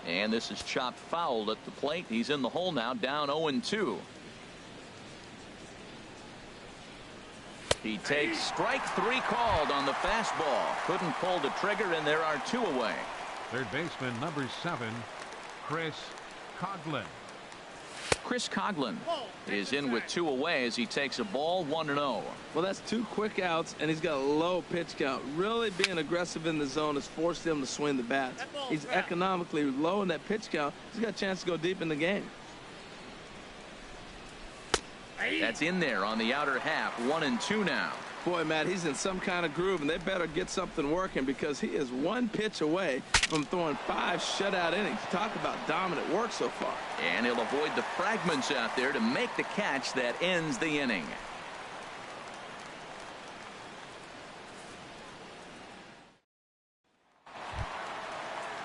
And this is chopped foul at the plate. He's in the hole now, down 0-2. He takes strike 3 called on the fastball. Couldn't pull the trigger, and there are 2 away. Third baseman, number 7, Chris Coghlan. Chris Coghlan is in with 2 away as he takes a ball, 1-0. Well, that's 2 quick outs, and he's got a low pitch count. Really being aggressive in the zone has forced him to swing the bats. He's economically low in that pitch count. He's got a chance to go deep in the game. That's in there on the outer half, 1-2 now. Boy, Matt, he's in some kind of groove, and they better get something working because he is 1 pitch away from throwing 5 shutout innings. Talk about dominant work so far. And he'll avoid the fragments out there to make the catch that ends the inning.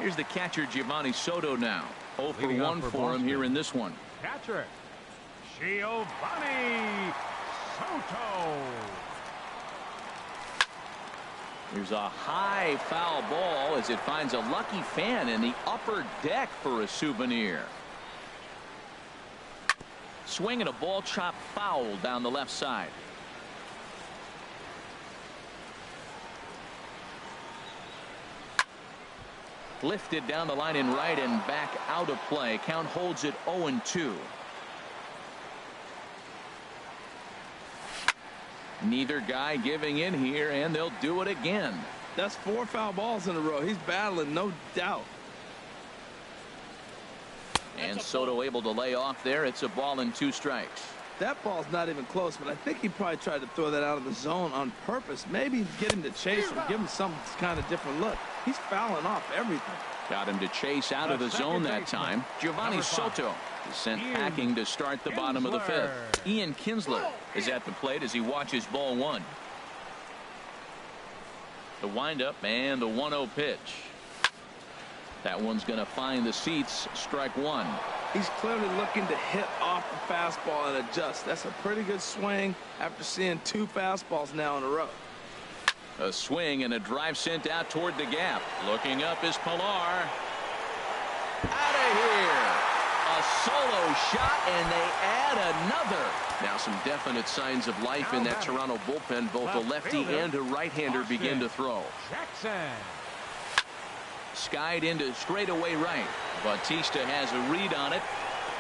Here's the catcher, Giovanni Soto now. 0 for 1 for him here in this one. Catcher, Giovanni Soto. Here's a high foul ball as it finds a lucky fan in the upper deck for a souvenir. Swing and a ball chopped foul down the left side. Lifted down the line in right and back out of play. Count holds it 0-2. Neither guy giving in here, and they'll do it again. That's 4 foul balls in a row. He's battling, no doubt. And Soto able to lay off there. It's a ball and 2 strikes. That ball's not even close, but I think he probably tried to throw that out of the zone on purpose. Maybe get him to chase or give him some kind of different look. He's fouling off everything. Got him to chase out of the zone that time. Giovanni Soto is sent packing to start the bottom of the 5th. Ian Kinsler is at the plate as he watches ball 1. The windup and the 1-0 pitch. That one's going to find the seats. Strike 1. He's clearly looking to hit off the fastball and adjust. That's a pretty good swing after seeing 2 fastballs now in a row. A swing and a drive sent out toward the gap. Looking up is Pilar. Out of here. A solo shot, and they add another. Now some definite signs of life in that Toronto bullpen. Both a lefty and a right-hander begin to throw. Jackson. Skied into straightaway right. Bautista has a read on it.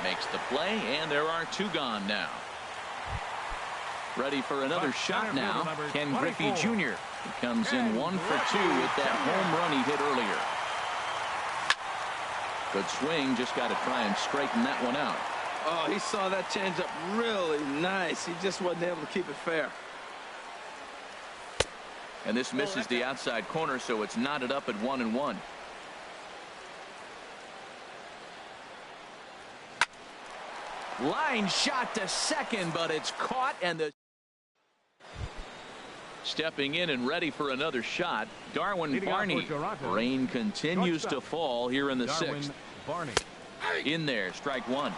Makes the play, and there are two gone now. Ready for another shot now. Ken Griffey Jr. He comes in 1 for 2 with that home run he hit earlier. Good swing, just got to try and straighten that one out. Oh, he saw that changeup really nice. He just wasn't able to keep it fair. And this misses the outside corner, so it's knotted up at 1-1. Line shot to second, but it's caught, and the stepping in and ready for another shot, Darwin Barney. Rain continues to fall here in the sixth. In there, strike one.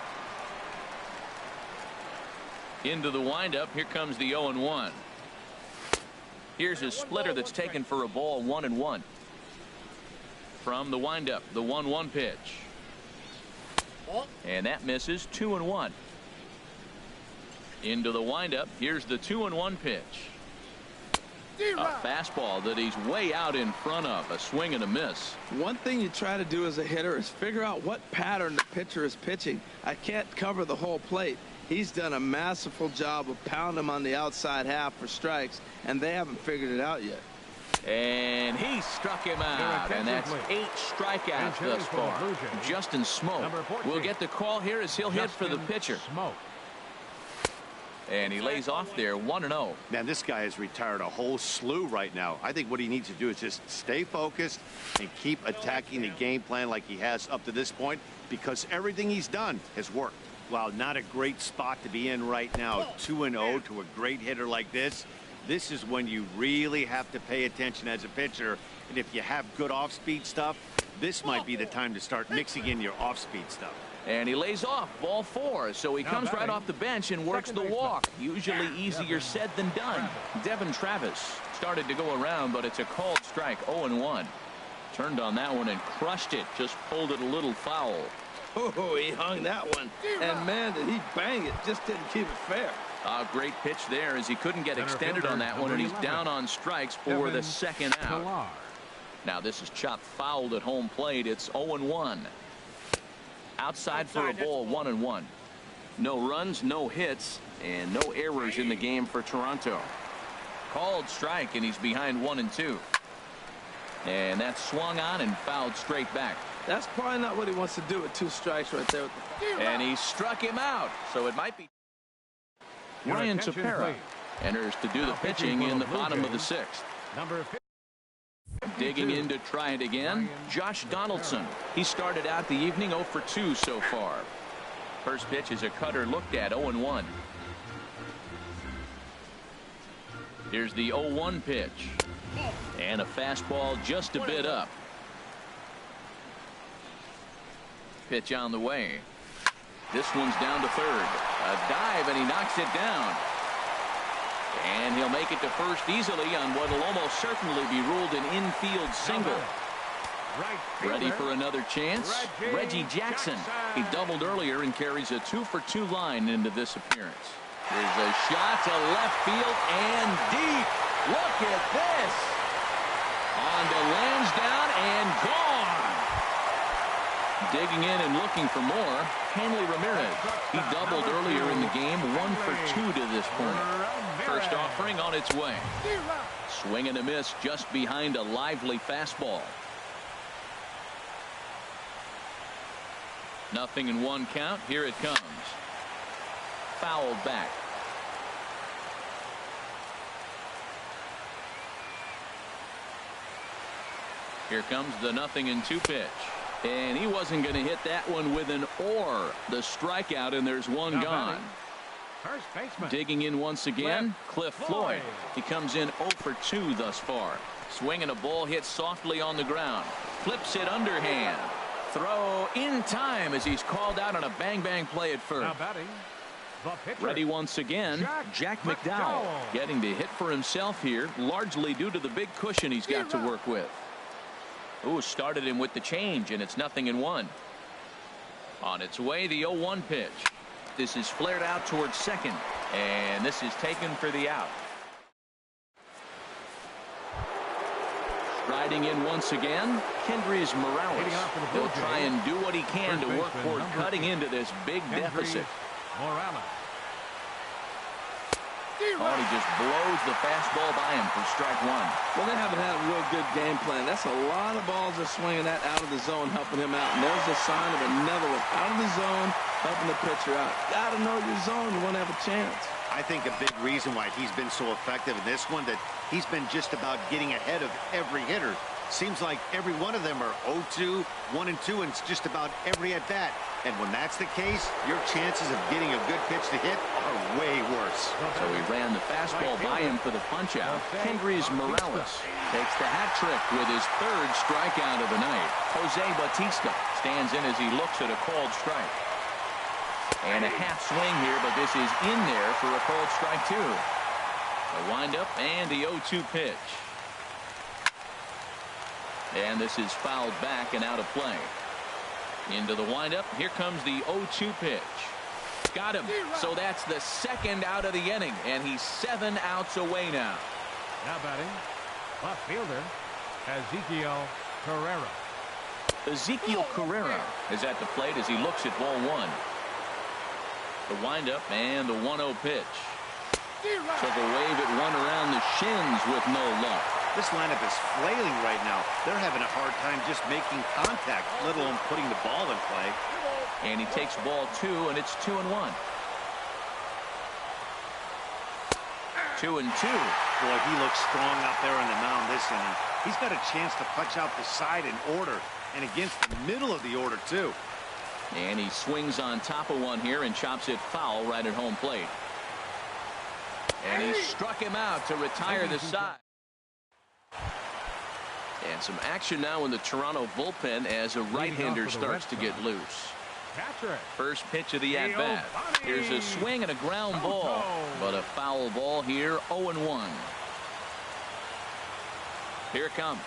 Into the windup. Here comes the 0-1. Here's a splitter that's taken for a ball, 1-1. From the windup, the 1-1 pitch. And that misses, 2-1. Into the windup. Here's the 2-1 pitch. A fastball that he's way out in front of. A swing and a miss. One thing you try to do as a hitter is figure out what pattern the pitcher is pitching. I can't cover the whole plate. He's done a masterful job of pounding him on the outside half for strikes, and they haven't figured it out yet. And he struck him out, and that's 8 strikeouts thus far. Justin Smoke will get the call here as he'll hit for the pitcher. And he lays off there, 1-0. Man, this guy has retired a whole slew right now. I think what he needs to do is just stay focused and keep attacking the game plan like he has up to this point, because everything he's done has worked. While not a great spot to be in right now, 2-0 to a great hitter like this. This is when you really have to pay attention as a pitcher. And if you have good off-speed stuff, this might be the time to start mixing in your off-speed stuff. And he lays off, ball 4. So he comes right off the bench and works the walk. Usually easier said than done. Devin Travis started to go around, but it's a called strike, 0-1. Turned on that one and crushed it. Just pulled it a little foul. Oh, he hung that one. And, man, did he bang it. Just didn't keep it fair. A great pitch there as he couldn't get extended on that one, and he's down on strikes for the second out. Now this is chopped fouled at home plate. It's 0-1. Outside for a ball, 1-1. No runs, no hits, and no errors in the game for Toronto. Called strike, and he's behind 1-2. And that's swung on and fouled straight back. That's probably not what he wants to do with 2 strikes right there. And he struck him out, so it might be. Ryan Tepera enters to do the pitching in the bottom of the 6th. Digging in to try it again, Josh Donaldson. He started out the evening 0 for 2 so far. First pitch is a cutter looked at, 0-1. Here's the 0-1 pitch. And a fastball just a bit up. Pitch on the way. This one's down to third. A dive, and he knocks it down. And he'll make it to first easily on what will almost certainly be ruled an infield single. Ready for another chance? Reggie Jackson. He doubled earlier and carries a 2 for 2 line into this appearance. There's a shot to left field and deep. Look at this. On to Lansdowne and gone. Digging in and looking for more, Hanley Ramirez. He doubled earlier in the game, 1 for 2 to this point. First offering on its way. Swing and a miss just behind a lively fastball. 0-1 count. Here it comes. Fouled back. Here comes the 0-2 pitch. And he wasn't going to hit that one with an or. The strikeout, and there's one gone. Digging in once again, Cliff Floyd. He comes in 0 for 2 thus far. Swinging a ball hit softly on the ground. Flips it underhand. Throw in time as he's called out on a bang-bang play at first. Ready once again, Jack McDowell. Getting to hit for himself here, largely due to the big cushion he's got to work with. Ooh, started him with the change, and it's 0-1. On its way, the 0-1 pitch. This is flared out towards second, and this is taken for the out. Riding in once again, Kendrys Morales. He'll try and do what he can to work toward cutting into this big deficit. Morales. Oh, he just blows the fastball by him for strike one. Well, they haven't had a real good game plan. That's a lot of balls they're swinging at out of the zone, helping him out. And there's a sign of another one out of the zone, helping the pitcher out. Got to know your zone. You want to have a chance. I think a big reason why he's been so effective in this one, that he's been just about getting ahead of every hitter. Seems like every one of them are 0-2, 1-2, and it's just about every at-bat. And when that's the case, your chances of getting a good pitch to hit are way worse. So he ran the fastball by him for the punch-out. Kendrys Morales takes the hat trick with his third strikeout of the night. Jose Bautista stands in as he looks at a called strike. And a half swing here, but this is in there for a called strike two. The windup and the 0-2 pitch. And this is fouled back and out of play. Into the windup. Here comes the 0-2 pitch. Got him. So that's the second out of the inning, and he's 7 outs away now. Now batting, left fielder, Ezekiel Carrera. Ezekiel Carrera is at the plate as he looks at ball one. The windup and the 1-0 pitch. Took a wave at one around the shins with no luck. This lineup is flailing right now. They're having a hard time just making contact, let alone putting the ball in play. And he takes ball two, and it's 2-1. 2-2. Boy, he looks strong out there on the mound this inning. He's got a chance to punch out the side in order, and against the middle of the order, too. And he swings on top of one here and chops it foul right at home plate. And he struck him out to retire the side. And some action now in the Toronto bullpen as a right-hander starts to get loose. First pitch of the at-bat. Here's a swing and a ground ball, but a foul ball here, 0-1. Here it comes.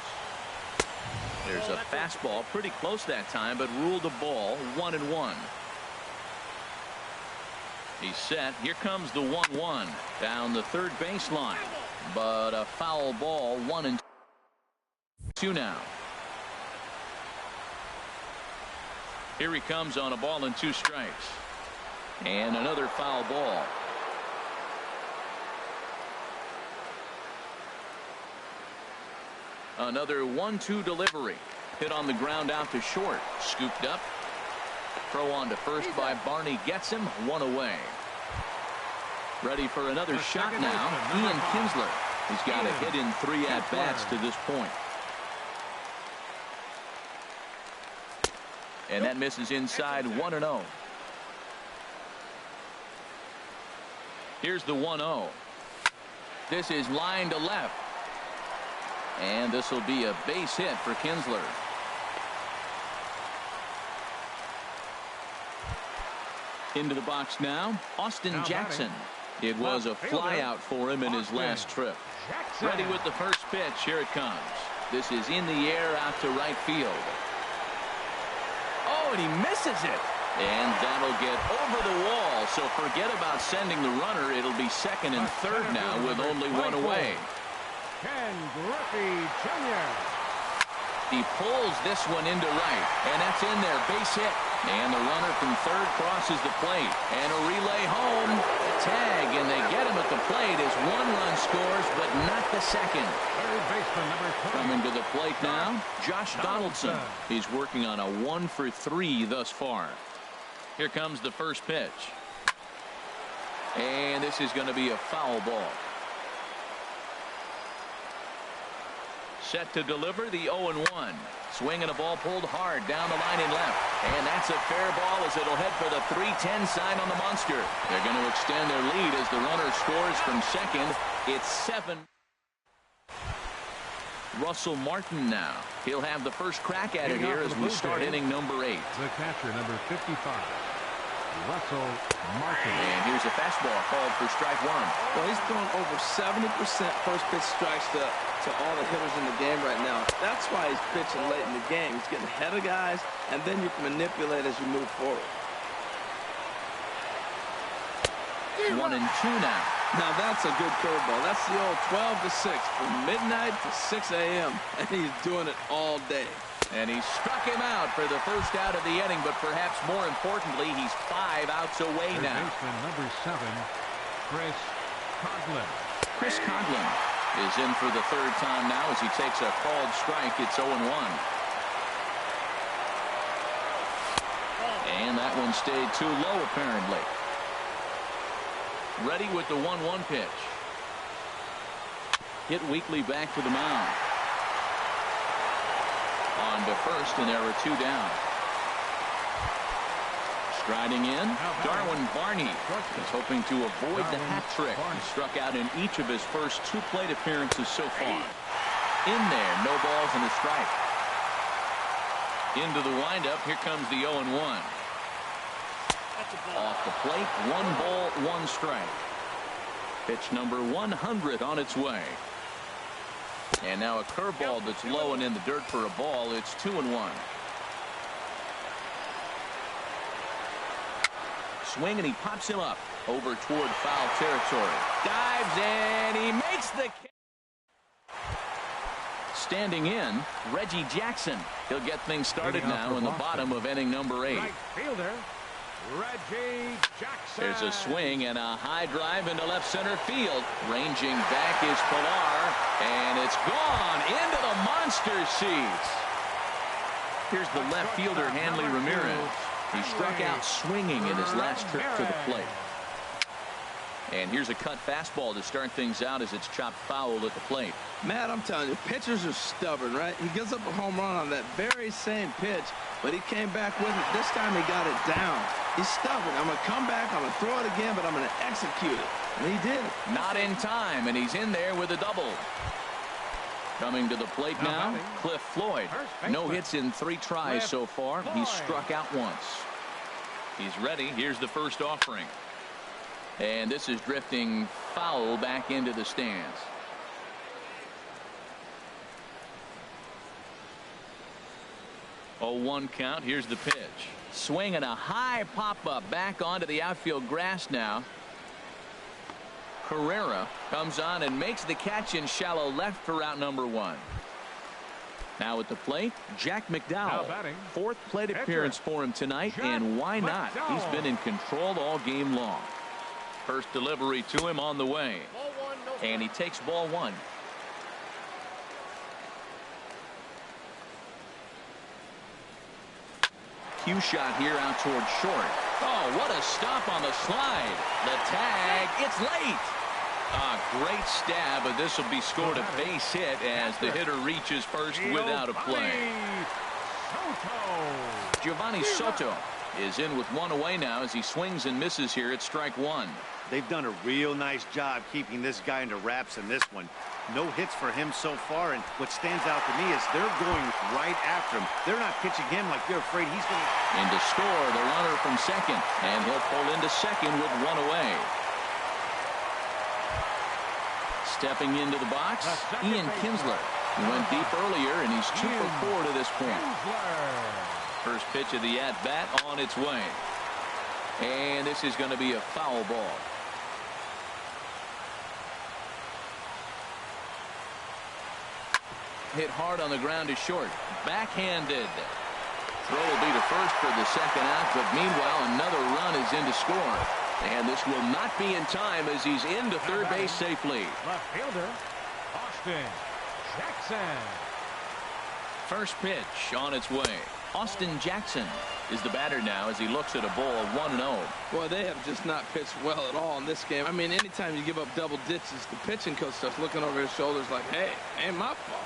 There's a fastball pretty close that time, but ruled a ball, 1-1. He's set. Here comes the 1-1 down the third baseline, but a foul ball, 1-2 now. Here he comes on a ball and 2 strikes, and another foul ball. Another 1-2 delivery. Hit on the ground out to short. Scooped up. Throw on to first by Barney gets him. 1 away. Ready for another shot now. Ian Kinsler. He's got a hit in 3 at-bats to this point. And that misses inside. 1-0. Here's the 1-0. This is line to left. And this will be a base hit for Kinsler. Into the box now, Austin Jackson. It was a flyout for him in his last trip. Ready with the first pitch. Here it comes. This is in the air out to right field. Oh, and he misses it. And that'll get over the wall. So forget about sending the runner. It'll be second and third now with only 1 away. Ken Griffey Jr. He pulls this one into right, and that's in there, base hit. And the runner from third crosses the plate, and a relay home. Tag, and they get him at the plate as 1 run scores, but not the second. Third baseman number 20. Coming to the plate now, Josh Donaldson. He's working on a 1 for 3 thus far. Here comes the first pitch. And this is going to be a foul ball. Set to deliver the 0-1. Swing and a ball pulled hard down the line in left. And that's a fair ball as it'll head for the 3-10 sign on the monster. They're going to extend their lead as the runner scores from second. It's 7. Russell Martin now. He'll have the first crack at it here as we start inning number 8. The catcher, number 55. Russell Martin. And here's a fastball called for strike one. Well, he's throwing over 70% first pitch strikes to all the hitters in the game right now. That's why he's pitching late in the game. He's getting ahead of guys, and then you can manipulate as you move forward. 1-2 now. Now that's a good curveball. That's the old 12 to 6 from midnight to 6 a.m. and he's doing it all day. And he struck him out for the first out of the inning, but perhaps more importantly, he's 5 outs away Third now. baseman number 7, Chris Conlon. Chris Conlon is in for the third time now as he takes a called strike. It's 0-1. And that one stayed too low apparently. Ready with the 1-1 pitch. Hit weakly back to the mound. On to first, and there are 2 down. Striding in, Darwin Barney is hoping to avoid the hat trick. He struck out in each of his first 2 plate appearances so far. In there, no balls and a strike. Into the windup, here comes the 0-1. Off the plate, 1 ball, 1 strike. Pitch number 100 on its way. And now a curveball that's low and in the dirt for a ball. It's 2-1. Swing, and he pops him up over toward foul territory. Dives, and he makes the catch. Standing in, Reggie Jackson. He'll get things started now in the bottom of inning number 8. Right fielder, Reggie Jackson. There's a swing and a high drive into left center field. Ranging back is Pilar, and it's gone into the monster seats. Here's the left fielder, Hanley Ramirez. He struck out swinging in his last trip to the plate. And here's a cut fastball to start things out as it's chopped foul at the plate. Matt, I'm telling you, pitchers are stubborn, right? He gives up a home run on that very same pitch, but he came back with it. This time he got it down. He's stubborn. I'm going to come back, I'm going to throw it again, but I'm going to execute it. And he did. Not in time, and he's in there with a double. Coming to the plate now, Cliff Floyd. No hits in 3 tries so far. He's struck out once. He's ready. Here's the first offering. And this is drifting foul back into the stands. 0-1 count. Here's the pitch. Swing and a high pop-up back onto the outfield grass now. Carrera comes on and makes the catch in shallow left for out number 1. Now at the plate, Jack McDowell. 4th plate appearance for him tonight, and why not? He's been in control all game long. First delivery to him on the way. And he takes ball 1. Cue shot here out towards short. Oh, what a stop on the slide. The tag, it's late. Great stab, but this will be scored a base hit as the hitter reaches first without a play. Giovanni Soto is in with 1 away now as he swings and misses here at strike 1. They've done a real nice job keeping this guy into wraps in this one. No hits for him so far, and what stands out to me is they're going right after him. They're not pitching him like they're afraid he's going to... In to score the runner from second, and he'll pull into second with 1 away. Stepping into the box, Ian Kinsler. He went deep earlier, and he's 2 for 4 to this point. First pitch of the at-bat on its way. And this is going to be a foul ball. Hit hard on the ground to short. Backhanded. Throw will be to first for the second out, but meanwhile another run is in to score. And this will not be in time as he's into third base safely. Left fielder, Austin Jackson. First pitch on its way. Austin Jackson is the batter now as he looks at a ball 1-0. Boy, they have just not pitched well at all in this game. I mean, anytime you give up double ditches, the pitching coach starts looking over his shoulders like, hey, ain't my fault.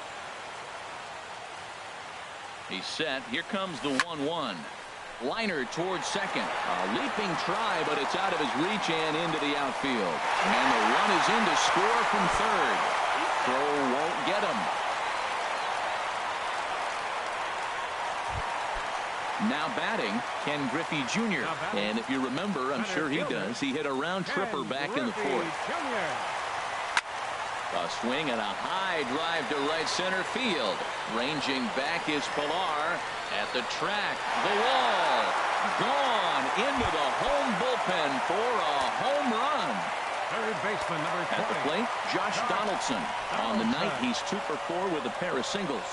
He's set. Here comes the 1-1. Liner towards second. A leaping try, but it's out of his reach and into the outfield. And the run is in to score from third. Throw won't get him. Now batting, Ken Griffey Jr. And if you remember, I'm sure he does, he hit a round tripper back in the fourth. A swing and a high drive to right center field. Ranging back is Pilar at the track. The wall. Gone into the home bullpen for a home run. Third baseman number 20. At the plate, Josh Donaldson. On the night, he's 2 for 4 with a pair of singles.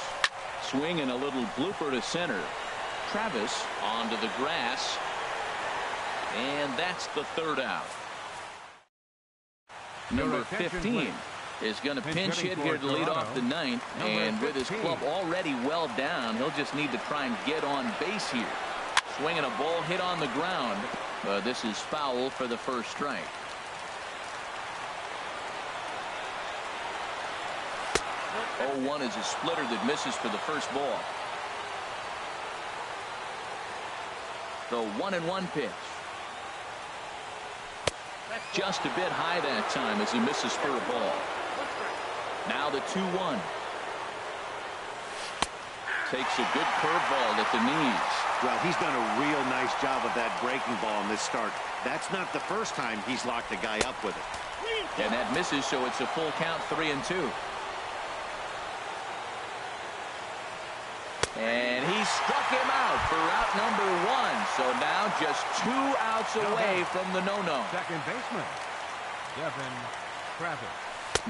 Swing and a little blooper to center. Travis onto the grass. And that's the third out. Number 15 is going to pinch hit here to lead off the ninth. And with his club already well down, he'll just need to try and get on base here. Swinging a ball hit on the ground. But this is foul for the first strike. 0-1 is a splitter that misses for the first ball. The 1-1 pitch. Just a bit high that time as he misses for a ball. Now the 2-1. Takes a good curveball at the knees. Well, he's done a real nice job of that breaking ball in this start. That's not the first time he's locked a guy up with it. And that misses, so it's a full count, 3-2. And he struck him out for out number 1. So now just 2 outs away from the no-no. Second baseman, Devin Travis.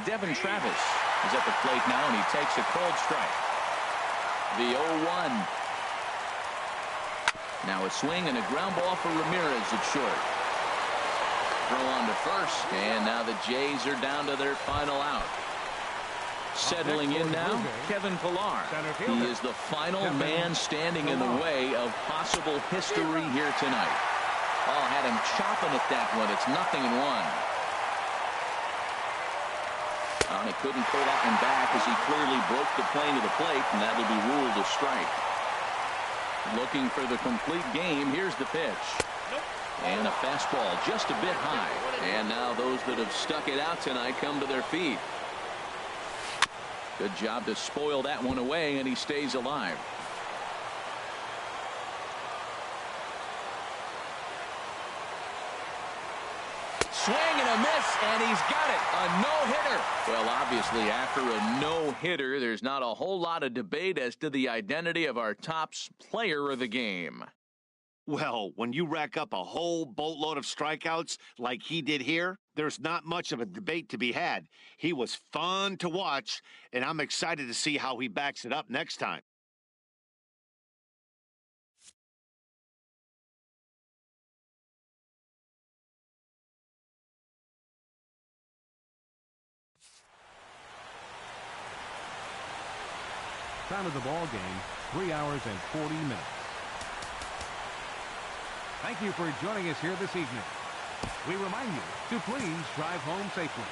Devin Travis is at the plate now, and he takes a cold strike. The 0-1. Now a swing and a ground ball for Ramirez at short. Throw on to first, and now the Jays are down to their final out. Settling in now, Kevin Pilar. He is the final man standing in the way of possible history here tonight. Oh, had him chopping at that one. It's 0-1. Oh, he couldn't pull that one back as he clearly broke the plane of the plate, and that'll be ruled a strike. Looking for the complete game. Here's the pitch. And a fastball just a bit high. And now those that have stuck it out tonight come to their feet. Good job to spoil that one away, and he stays alive. Swing and a miss, and he's got it. A no-hitter. Well, obviously, after a no-hitter, there's not a whole lot of debate as to the identity of our top player of the game. Well, when you rack up a whole boatload of strikeouts like he did here, there's not much of a debate to be had. He was fun to watch, and I'm excited to see how he backs it up next time. Time of the ball game, 3 hours and 40 minutes. Thank you for joining us here this evening. We remind you to please drive home safely.